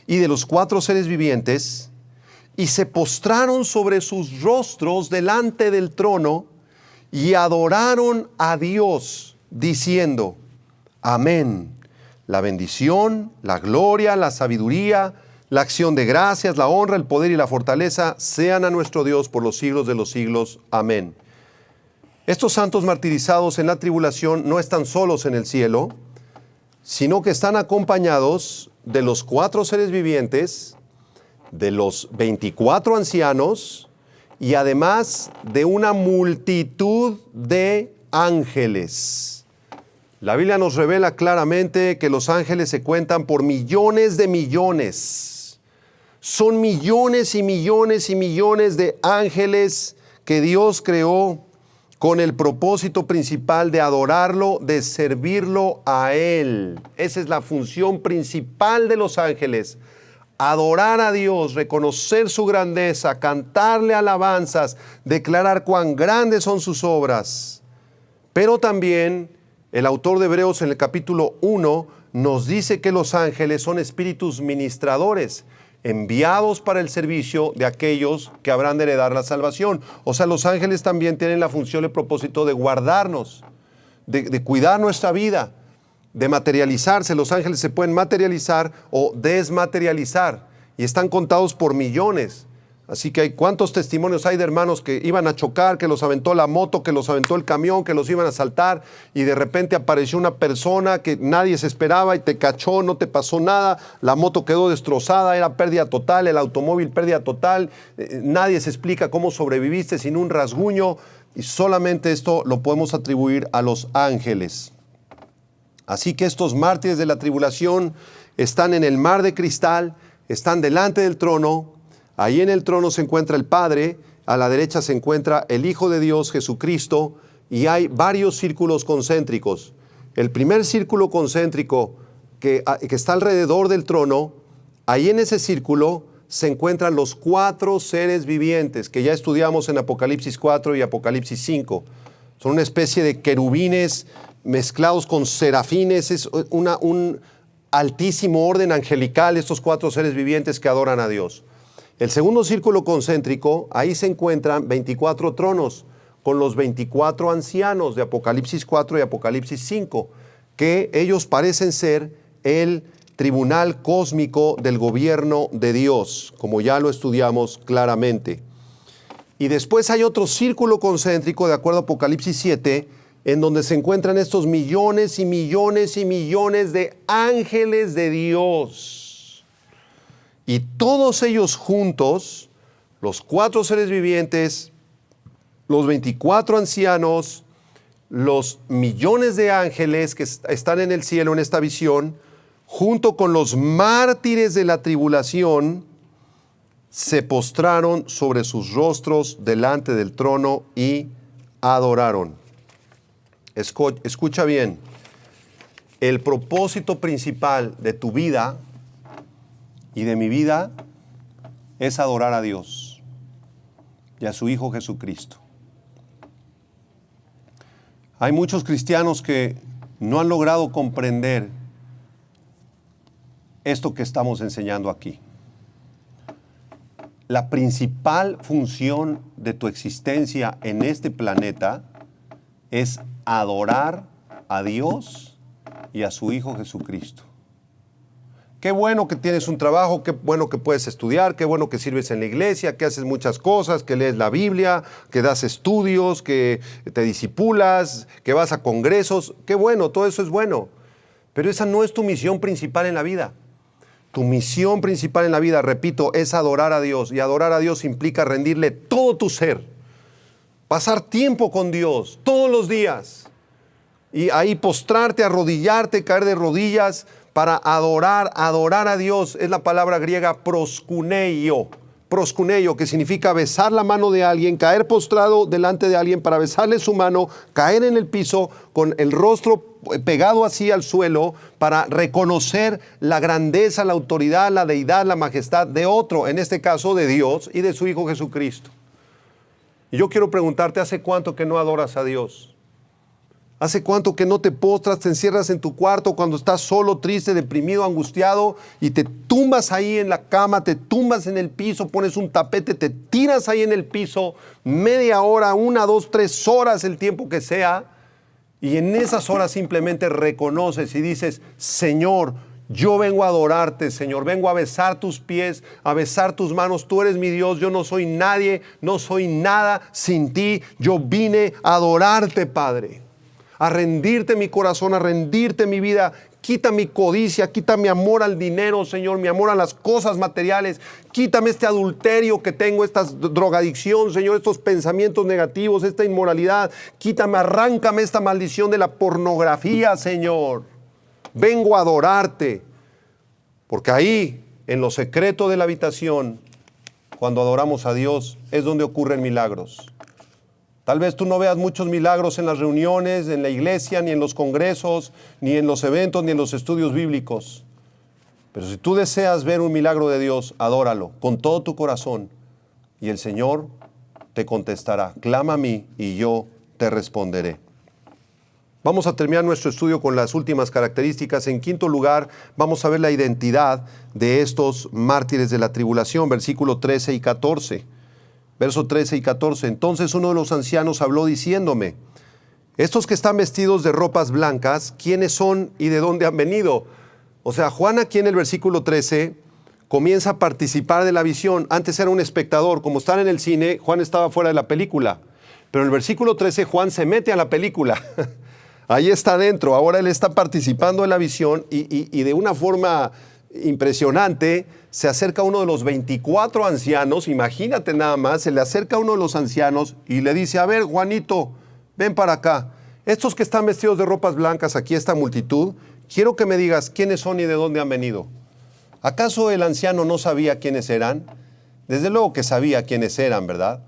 y de los 4 seres vivientes, y se postraron sobre sus rostros delante del trono y adoraron a Dios, diciendo, amén. La bendición, la gloria, la sabiduría, la acción de gracias, la honra, el poder y la fortaleza sean a nuestro Dios por los siglos de los siglos. Amén. Estos santos martirizados en la tribulación no están solos en el cielo, sino que están acompañados de los 4 seres vivientes, de los 24 ancianos y además de una multitud de ángeles. La Biblia nos revela claramente que los ángeles se cuentan por millones de millones. Son millones y millones y millones de ángeles que Dios creó con el propósito principal de adorarlo, de servirlo a Él. Esa es la función principal de los ángeles. Adorar a Dios, reconocer su grandeza, cantarle alabanzas, declarar cuán grandes son sus obras. Pero también el autor de Hebreos en el capítulo 1 nos dice que los ángeles son espíritus ministradores, enviados para el servicio de aquellos que habrán de heredar la salvación. O sea, los ángeles también tienen la función y el propósito de guardarnos, de cuidar nuestra vida, de materializarse. Los ángeles se pueden materializar o desmaterializar y están contados por millones. Así que hay cuántos testimonios hay de hermanos que iban a chocar, que los aventó la moto, que los aventó el camión, que los iban a asaltar y de repente apareció una persona que nadie se esperaba y te cachó, no te pasó nada, la moto quedó destrozada, era pérdida total, el automóvil pérdida total, nadie se explica cómo sobreviviste sin un rasguño y solamente esto lo podemos atribuir a los ángeles. Así que estos mártires de la tribulación están en el mar de cristal, están delante del trono. Ahí en el trono se encuentra el Padre, a la derecha se encuentra el Hijo de Dios, Jesucristo, y hay varios círculos concéntricos. El primer círculo concéntrico que está alrededor del trono, ahí en ese círculo se encuentran los 4 seres vivientes que ya estudiamos en Apocalipsis 4 y Apocalipsis 5. Son una especie de querubines mezclados con serafines, es un altísimo orden angelical estos 4 seres vivientes que adoran a Dios. El segundo círculo concéntrico, ahí se encuentran 24 tronos con los 24 ancianos de Apocalipsis 4 y Apocalipsis 5, que ellos parecen ser el tribunal cósmico del gobierno de Dios, como ya lo estudiamos claramente. Y después hay otro círculo concéntrico, de acuerdo a Apocalipsis 7, en donde se encuentran estos millones y millones y millones de ángeles de Dios. Y todos ellos juntos, los 4 seres vivientes, los 24 ancianos, los millones de ángeles que están en el cielo en esta visión, junto con los mártires de la tribulación, se postraron sobre sus rostros delante del trono y adoraron. Escucha bien, el propósito principal de tu vida y de mi vida es adorar a Dios y a su Hijo Jesucristo. Hay muchos cristianos que no han logrado comprender esto que estamos enseñando aquí. la principal función de tu existencia en este planeta es adorar a Dios y a su Hijo Jesucristo. Qué bueno que tienes un trabajo, qué bueno que puedes estudiar, qué bueno que sirves en la iglesia, que haces muchas cosas, que lees la Biblia, que das estudios, que te disipulas, que vas a congresos. Qué bueno, todo eso es bueno. Pero esa no es tu misión principal en la vida. Tu misión principal en la vida, repito, es adorar a Dios. Y adorar a Dios implica rendirle todo tu ser. Pasar tiempo con Dios todos los días. Y ahí postrarte, arrodillarte, caer de rodillas para adorar a Dios. Es la palabra griega proskuneio. Proskuneio, que significa besar la mano de alguien, caer postrado delante de alguien para besarle su mano, caer en el piso con el rostro pegado así al suelo para reconocer la grandeza, la autoridad, la deidad, la majestad de otro, en este caso de Dios y de su Hijo Jesucristo. Y yo quiero preguntarte, ¿hace cuánto que no adoras a Dios? ¿Hace cuánto que no te postras, te encierras en tu cuarto cuando estás solo, triste, deprimido, angustiado y te tumbas ahí en la cama, te tumbas en el piso, pones un tapete, te tiras ahí en el piso media hora, 1, 2, 3 horas, el tiempo que sea, y en esas horas simplemente reconoces y dices, Señor, yo vengo a adorarte, Señor, vengo a besar tus pies, a besar tus manos, tú eres mi Dios, yo no soy nadie, no soy nada sin ti, yo vine a adorarte, Padre. A rendirte mi corazón, a rendirte mi vida. Quita mi codicia, quita mi amor al dinero, Señor, mi amor a las cosas materiales. Quítame este adulterio que tengo, esta drogadicción, Señor, estos pensamientos negativos, esta inmoralidad. Quítame, arráncame esta maldición de la pornografía, Señor. Vengo a adorarte. Porque ahí, en lo secreto de la habitación, cuando adoramos a Dios, es donde ocurren milagros. Tal vez tú no veas muchos milagros en las reuniones, en la iglesia, ni en los congresos, ni en los eventos, ni en los estudios bíblicos. Pero si tú deseas ver un milagro de Dios, adóralo con todo tu corazón y el Señor te contestará. Clama a mí y yo te responderé. Vamos a terminar nuestro estudio con las últimas características. En quinto lugar, vamos a ver la identidad de estos mártires de la tribulación, versículos 13 y 14. Versos 13 y 14. Entonces uno de los ancianos habló diciéndome, estos que están vestidos de ropas blancas, ¿quiénes son y de dónde han venido? O sea, Juan aquí en el versículo 13 comienza a participar de la visión. Antes era un espectador. Como están en el cine, Juan estaba fuera de la película. Pero en el versículo 13 Juan se mete a la película. Ahí está adentro. Ahora él está participando de la visión y de una forma impresionante se acerca uno de los 24 ancianos, imagínate nada más, se le acerca uno de los ancianos y le dice, a ver, Juanito, ven para acá. Estos que están vestidos de ropas blancas, aquí esta multitud, quiero que me digas quiénes son y de dónde han venido. ¿Acaso el anciano no sabía quiénes eran? Desde luego que sabía quiénes eran, ¿verdad?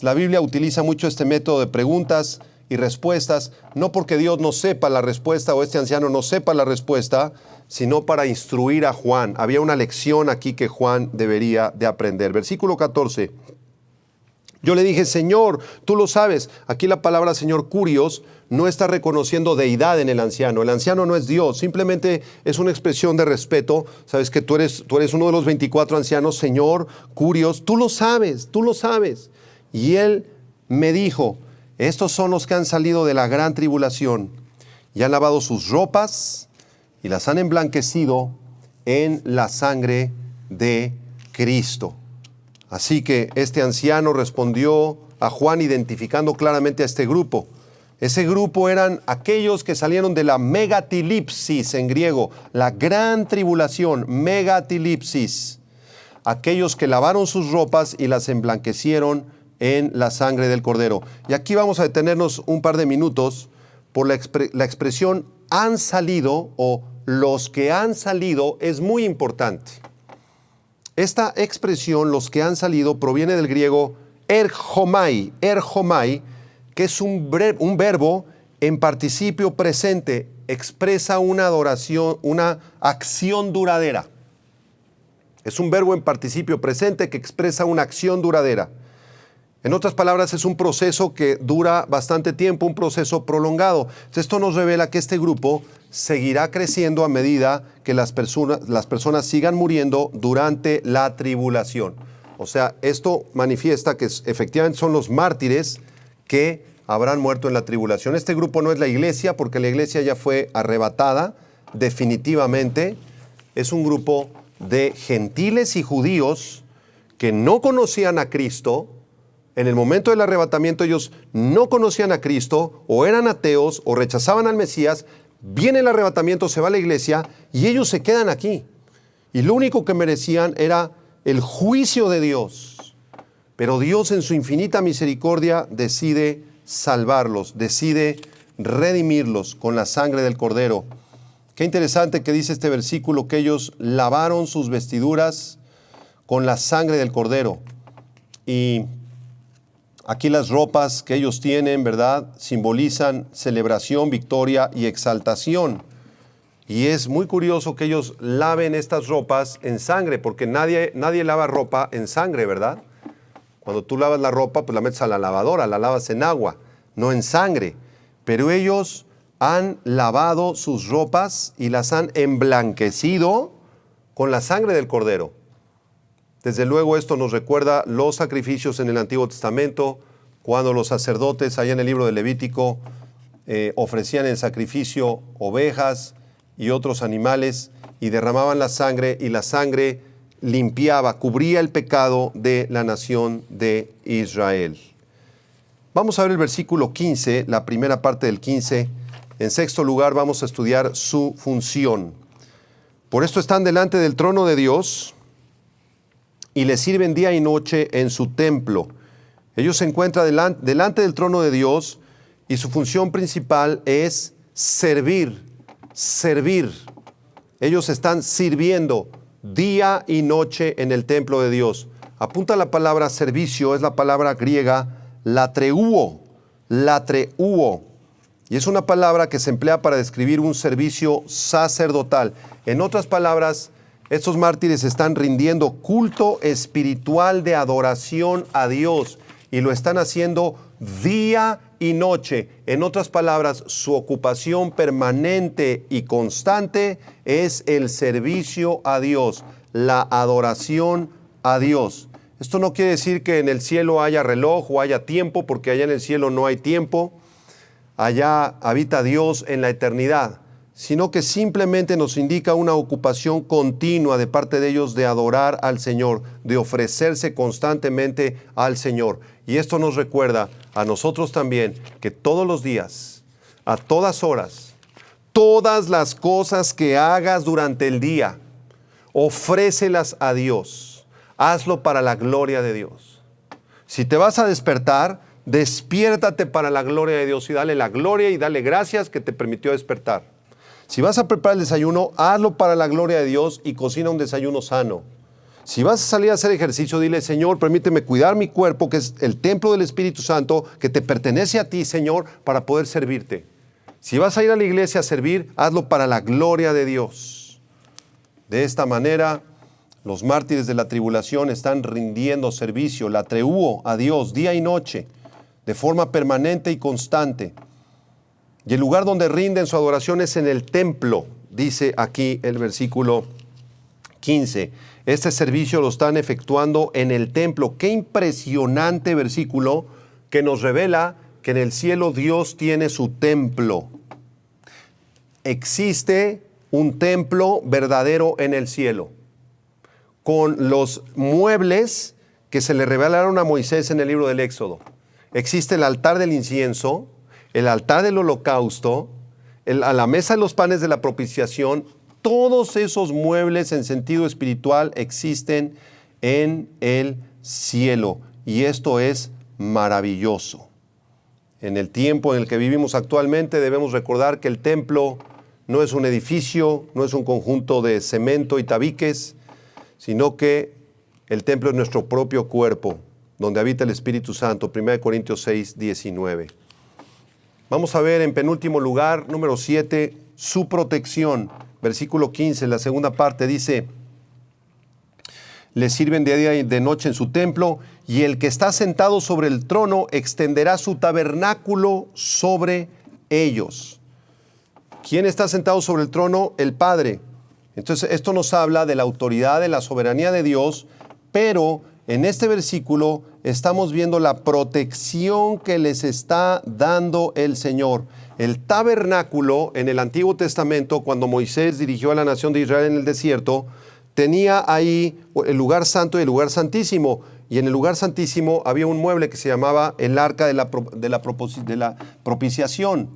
La Biblia utiliza mucho este método de preguntas y respuestas, no porque Dios no sepa la respuesta o este anciano no sepa la respuesta, sino para instruir a Juan. Había una lección aquí que Juan debería de aprender. Versículo 14. Yo le dije, Señor, tú lo sabes. Aquí la palabra Señor Kurios no está reconociendo deidad en el anciano. El anciano no es Dios, simplemente es una expresión de respeto. Sabes que tú eres uno de los 24 ancianos, Señor Kurios, tú lo sabes, tú lo sabes. Y él me dijo, estos son los que han salido de la gran tribulación y han lavado sus ropas y las han emblanquecido en la sangre de Cristo. Así que este anciano respondió a Juan identificando claramente a este grupo. Ese grupo eran aquellos que salieron de la megatilipsis en griego, la gran tribulación, megatilipsis. Aquellos que lavaron sus ropas y las emblanquecieron en la sangre del Cordero. Y aquí vamos a detenernos un par de minutos por la expresión han salido o los que han salido es muy importante. Esta expresión, los que han salido, proviene del griego erchomai, que es un verbo en participio presente, expresa una adoración, una acción duradera. Es un verbo en participio presente que expresa una acción duradera. En otras palabras, es un proceso que dura bastante tiempo, un proceso prolongado. Esto nos revela que este grupo seguirá creciendo a medida que las personas sigan muriendo durante la tribulación. O sea, esto manifiesta que efectivamente son los mártires que habrán muerto en la tribulación. Este grupo no es la iglesia, porque la iglesia ya fue arrebatada definitivamente. Es un grupo de gentiles y judíos que no conocían a Cristo. En el momento del arrebatamiento ellos no conocían a Cristo, o eran ateos, o rechazaban al Mesías. Viene el arrebatamiento, se va a la iglesia, y ellos se quedan aquí. Y lo único que merecían era el juicio de Dios. Pero Dios en su infinita misericordia decide salvarlos, decide redimirlos con la sangre del Cordero. Qué interesante que dice este versículo, que ellos lavaron sus vestiduras con la sangre del Cordero. Y aquí las ropas que ellos tienen, ¿verdad?, simbolizan celebración, victoria y exaltación. Y es muy curioso que ellos laven estas ropas en sangre, porque nadie lava ropa en sangre, ¿verdad? Cuando tú lavas la ropa, pues la metes a la lavadora, la lavas en agua, no en sangre. Pero ellos han lavado sus ropas y las han emblanquecido con la sangre del Cordero. Desde luego esto nos recuerda los sacrificios en el Antiguo Testamento, cuando los sacerdotes allá en el libro de Levítico ofrecían en sacrificio ovejas y otros animales y derramaban la sangre, y la sangre limpiaba, cubría el pecado de la nación de Israel. Vamos a ver el versículo 15, la primera parte del 15. En sexto lugar vamos a estudiar su función. Por esto están delante del trono de Dios y le sirven día y noche en su templo. Ellos se encuentran delante del trono de Dios, y su función principal es servir. Ellos están sirviendo día y noche en el templo de Dios. Apunta la palabra servicio, es la palabra griega latreuo. Y es una palabra que se emplea para describir un servicio sacerdotal. En otras palabras, estos mártires están rindiendo culto espiritual de adoración a Dios, y lo están haciendo día y noche. En otras palabras, su ocupación permanente y constante es el servicio a Dios, la adoración a Dios. Esto no quiere decir que en el cielo haya reloj o haya tiempo, porque allá en el cielo no hay tiempo. Allá habita Dios en la eternidad, sino que simplemente nos indica una ocupación continua de parte de ellos de adorar al Señor, de ofrecerse constantemente al Señor. Y esto nos recuerda a nosotros también que todos los días, a todas horas, todas las cosas que hagas durante el día, ofrécelas a Dios. Hazlo para la gloria de Dios. Si te vas a despertar, despiértate para la gloria de Dios y dale la gloria y dale gracias que te permitió despertar. Si vas a preparar el desayuno, hazlo para la gloria de Dios y cocina un desayuno sano. Si vas a salir a hacer ejercicio, dile: Señor, permíteme cuidar mi cuerpo, que es el templo del Espíritu Santo, que te pertenece a ti, Señor, para poder servirte. Si vas a ir a la iglesia a servir, hazlo para la gloria de Dios. De esta manera, los mártires de la tribulación están rindiendo servicio, latreuo, a Dios, día y noche, de forma permanente y constante. Y el lugar donde rinden su adoración es en el templo, dice aquí el versículo 15. Este servicio lo están efectuando en el templo. Qué impresionante versículo que nos revela que en el cielo Dios tiene su templo. Existe un templo verdadero en el cielo, con los muebles que se le revelaron a Moisés en el libro del Éxodo. Existe el altar del incienso, el altar del holocausto, a la mesa de los panes de la propiciación. Todos esos muebles en sentido espiritual existen en el cielo, y esto es maravilloso. En el tiempo en el que vivimos actualmente debemos recordar que el templo no es un edificio, no es un conjunto de cemento y tabiques, sino que el templo es nuestro propio cuerpo, donde habita el Espíritu Santo. 1 Corintios 6, 19. Vamos a ver en penúltimo lugar, número 7, su protección. Versículo 15, la segunda parte dice: le sirven de día y de noche en su templo, y el que está sentado sobre el trono extenderá su tabernáculo sobre ellos. ¿Quién está sentado sobre el trono? El Padre. Entonces esto nos habla de la autoridad, de la soberanía de Dios, pero en este versículo estamos viendo la protección que les está dando el Señor. El tabernáculo en el Antiguo Testamento, cuando Moisés dirigió a la nación de Israel en el desierto, tenía ahí el lugar santo y el lugar santísimo. Y en el lugar santísimo había un mueble que se llamaba el arca de la propiciación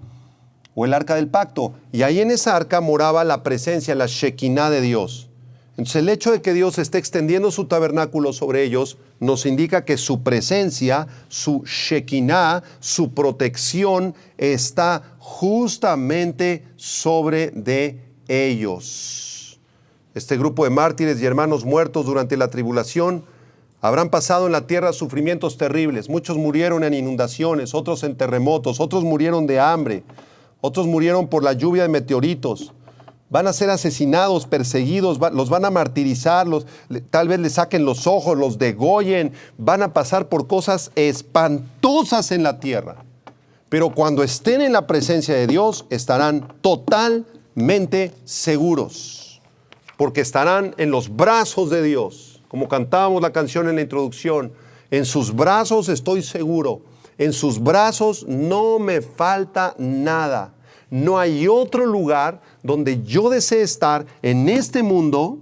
o el arca del pacto. Y ahí en esa arca moraba la presencia, la Shekinah de Dios. Entonces el hecho de que Dios esté extendiendo su tabernáculo sobre ellos nos indica que su presencia, su Shekinah, su protección está justamente sobre de ellos. Este grupo de mártires y hermanos muertos durante la tribulación habrán pasado en la tierra sufrimientos terribles. Muchos murieron en inundaciones, otros en terremotos, otros murieron de hambre, otros murieron por la lluvia de meteoritos. Van a ser asesinados, perseguidos, los van a martirizar, tal vez les saquen los ojos, los degollen, van a pasar por cosas espantosas en la tierra. Pero cuando estén en la presencia de Dios, estarán totalmente seguros, porque estarán en los brazos de Dios. Como cantábamos la canción en la introducción, en sus brazos estoy seguro, en sus brazos no me falta nada. No hay otro lugar donde yo desee estar en este mundo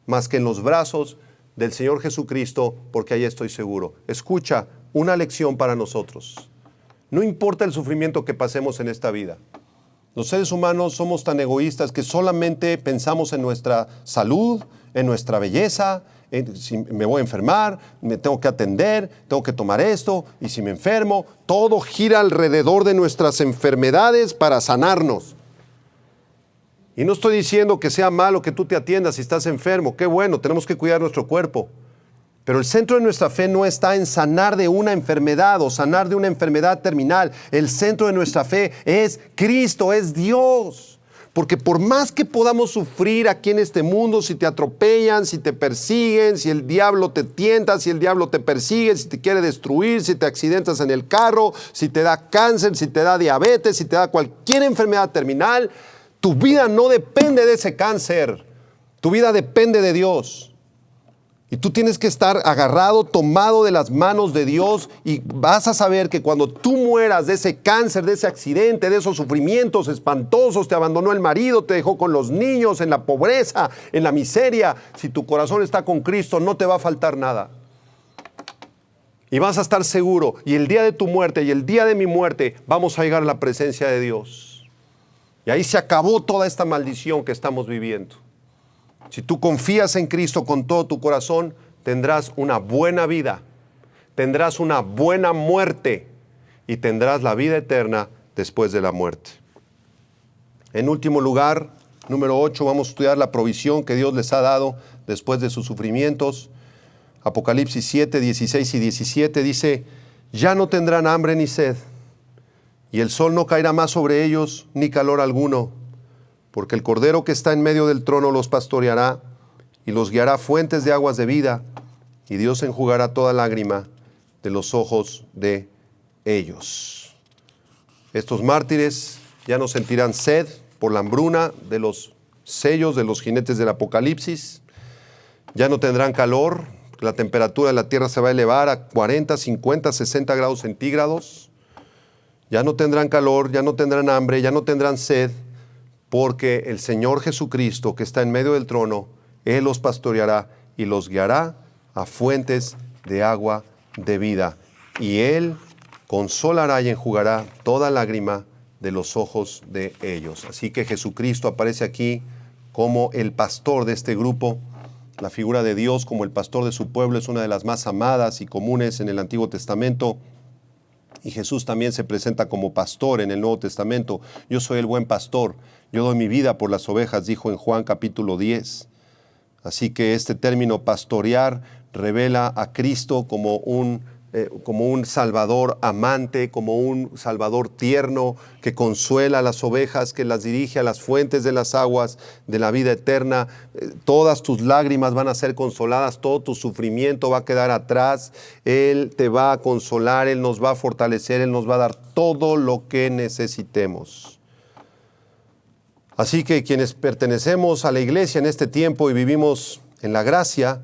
más que en los brazos del Señor Jesucristo, porque ahí estoy seguro. Escucha, una lección para nosotros. No importa el sufrimiento que pasemos en esta vida. Los seres humanos somos tan egoístas que solamente pensamos en nuestra salud, en nuestra belleza, si me voy a enfermar, me tengo que atender, tengo que tomar esto, y si me enfermo, todo gira alrededor de nuestras enfermedades para sanarnos. Y no estoy diciendo que sea malo que tú te atiendas si estás enfermo, qué bueno, tenemos que cuidar nuestro cuerpo. Pero el centro de nuestra fe no está en sanar de una enfermedad o sanar de una enfermedad terminal. El centro de nuestra fe es Cristo, es Dios. Porque por más que podamos sufrir aquí en este mundo, si te atropellan, si te persiguen, si el diablo te tienta, si el diablo te persigue, si te quiere destruir, si te accidentas en el carro, si te da cáncer, si te da diabetes, si te da cualquier enfermedad terminal, tu vida no depende de ese cáncer. Tu vida depende de Dios. Y tú tienes que estar agarrado, tomado de las manos de Dios, y vas a saber que cuando tú mueras de ese cáncer, de ese accidente, de esos sufrimientos espantosos, te abandonó el marido, te dejó con los niños, en la pobreza, en la miseria, si tu corazón está con Cristo, no te va a faltar nada. Y vas a estar seguro, y el día de tu muerte y el día de mi muerte, vamos a llegar a la presencia de Dios. Y ahí se acabó toda esta maldición que estamos viviendo. Si tú confías en Cristo con todo tu corazón, tendrás una buena vida, tendrás una buena muerte y tendrás la vida eterna después de la muerte. En último lugar, número 8, vamos a estudiar la provisión que Dios les ha dado después de sus sufrimientos. Apocalipsis 7, 16 y 17 dice: ya no tendrán hambre ni sed, y el sol no caerá más sobre ellos, ni calor alguno, porque el Cordero que está en medio del trono los pastoreará y los guiará a fuentes de aguas de vida, y Dios enjugará toda lágrima de los ojos de ellos. Estos mártires ya no sentirán sed por la hambruna de los sellos de los jinetes del Apocalipsis, ya no tendrán calor, la temperatura de la tierra se va a elevar a 40, 50, 60 grados centígrados, ya no tendrán calor, ya no tendrán hambre, ya no tendrán sed, porque el Señor Jesucristo que está en medio del trono, Él los pastoreará y los guiará a fuentes de agua de vida. Y Él consolará y enjugará toda lágrima de los ojos de ellos. Así que Jesucristo aparece aquí como el pastor de este grupo. La figura de Dios como el pastor de su pueblo es una de las más amadas y comunes en el Antiguo Testamento. Y Jesús también se presenta como pastor en el Nuevo Testamento. Yo soy el buen pastor, yo doy mi vida por las ovejas, dijo en Juan capítulo 10. Así que este término pastorear revela a Cristo como un Salvador amante, como un Salvador tierno que consuela a las ovejas, que las dirige a las fuentes de las aguas de la vida eterna. Todas tus lágrimas van a ser consoladas, todo tu sufrimiento va a quedar atrás. Él te va a consolar, Él nos va a fortalecer, Él nos va a dar todo lo que necesitemos. Así que quienes pertenecemos a la iglesia en este tiempo y vivimos en la gracia,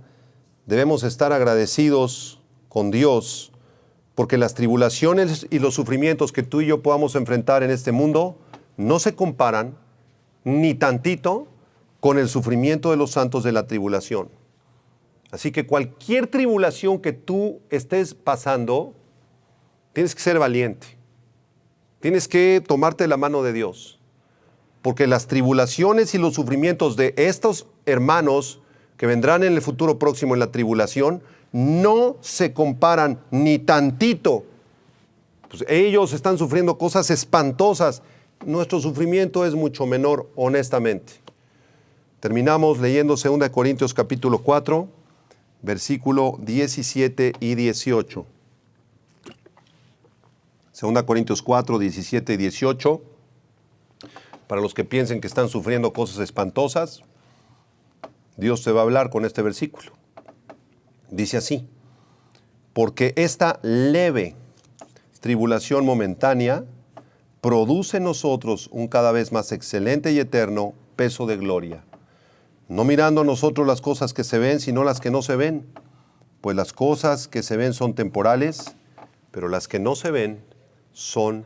Debemos estar agradecidos con Dios porque las tribulaciones y los sufrimientos que tú y yo podamos enfrentar en este mundo no se comparan ni tantito con el sufrimiento de los santos de la tribulación. Así que cualquier tribulación que tú estés pasando, tienes que ser valiente. Tienes que tomarte la mano de Dios. Porque las tribulaciones y los sufrimientos de estos hermanos que vendrán en el futuro próximo en la tribulación no se comparan ni tantito. Pues ellos están sufriendo cosas espantosas. Nuestro sufrimiento es mucho menor, honestamente. Terminamos leyendo 2 Corintios capítulo 4, versículo 17 y 18. 2 Corintios 4, 17 y 18. Para los que piensen que están sufriendo cosas espantosas, Dios te va a hablar con este versículo. Dice así: porque esta leve tribulación momentánea produce en nosotros un cada vez más excelente y eterno peso de gloria, no mirando a nosotros las cosas que se ven, sino las que no se ven, pues las cosas que se ven son temporales, pero las que no se ven son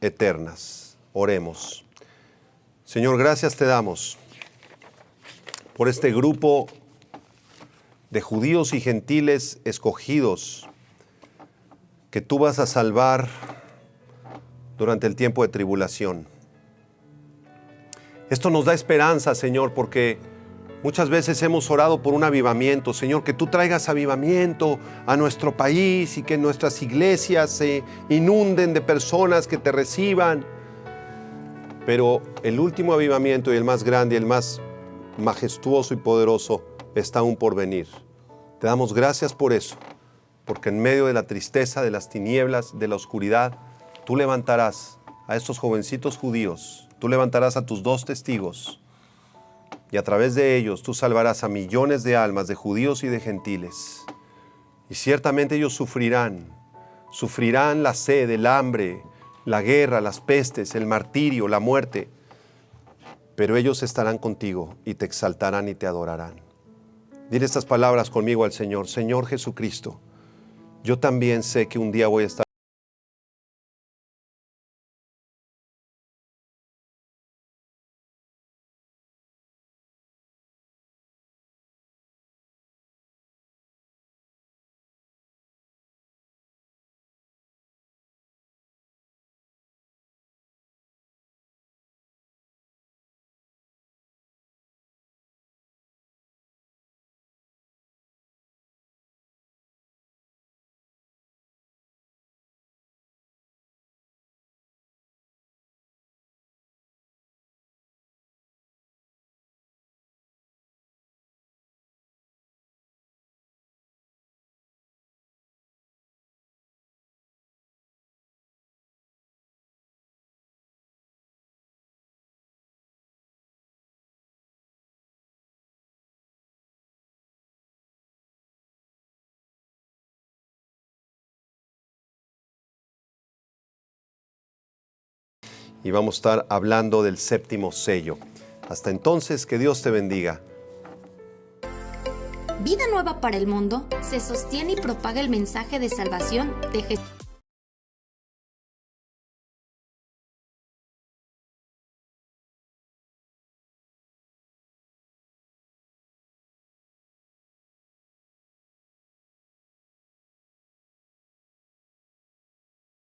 eternas. Oremos. Señor, gracias te damos por este grupo de judíos y gentiles escogidos que tú vas a salvar durante el tiempo de tribulación. Esto nos da esperanza, Señor, porque muchas veces hemos orado por un avivamiento. Señor, que tú traigas avivamiento a nuestro país y que nuestras iglesias se inunden de personas que te reciban. Pero el último avivamiento y el más grande y el más majestuoso y poderoso está aún por venir. Te damos gracias por eso, porque en medio de la tristeza, de las tinieblas, de la oscuridad, tú levantarás a estos jovencitos judíos, tú levantarás a tus 2 testigos y a través de ellos tú salvarás a millones de almas de judíos y de gentiles. Y ciertamente ellos sufrirán la sed, el hambre, la guerra, las pestes, el martirio, la muerte, pero ellos estarán contigo y te exaltarán y te adorarán. Dile estas palabras conmigo al Señor: Señor Jesucristo, yo también sé que un día voy a estar y vamos a estar hablando del 7º sello. Hasta entonces, que Dios te bendiga. Vida Nueva para el Mundo se sostiene y propaga el mensaje de salvación de Jesús.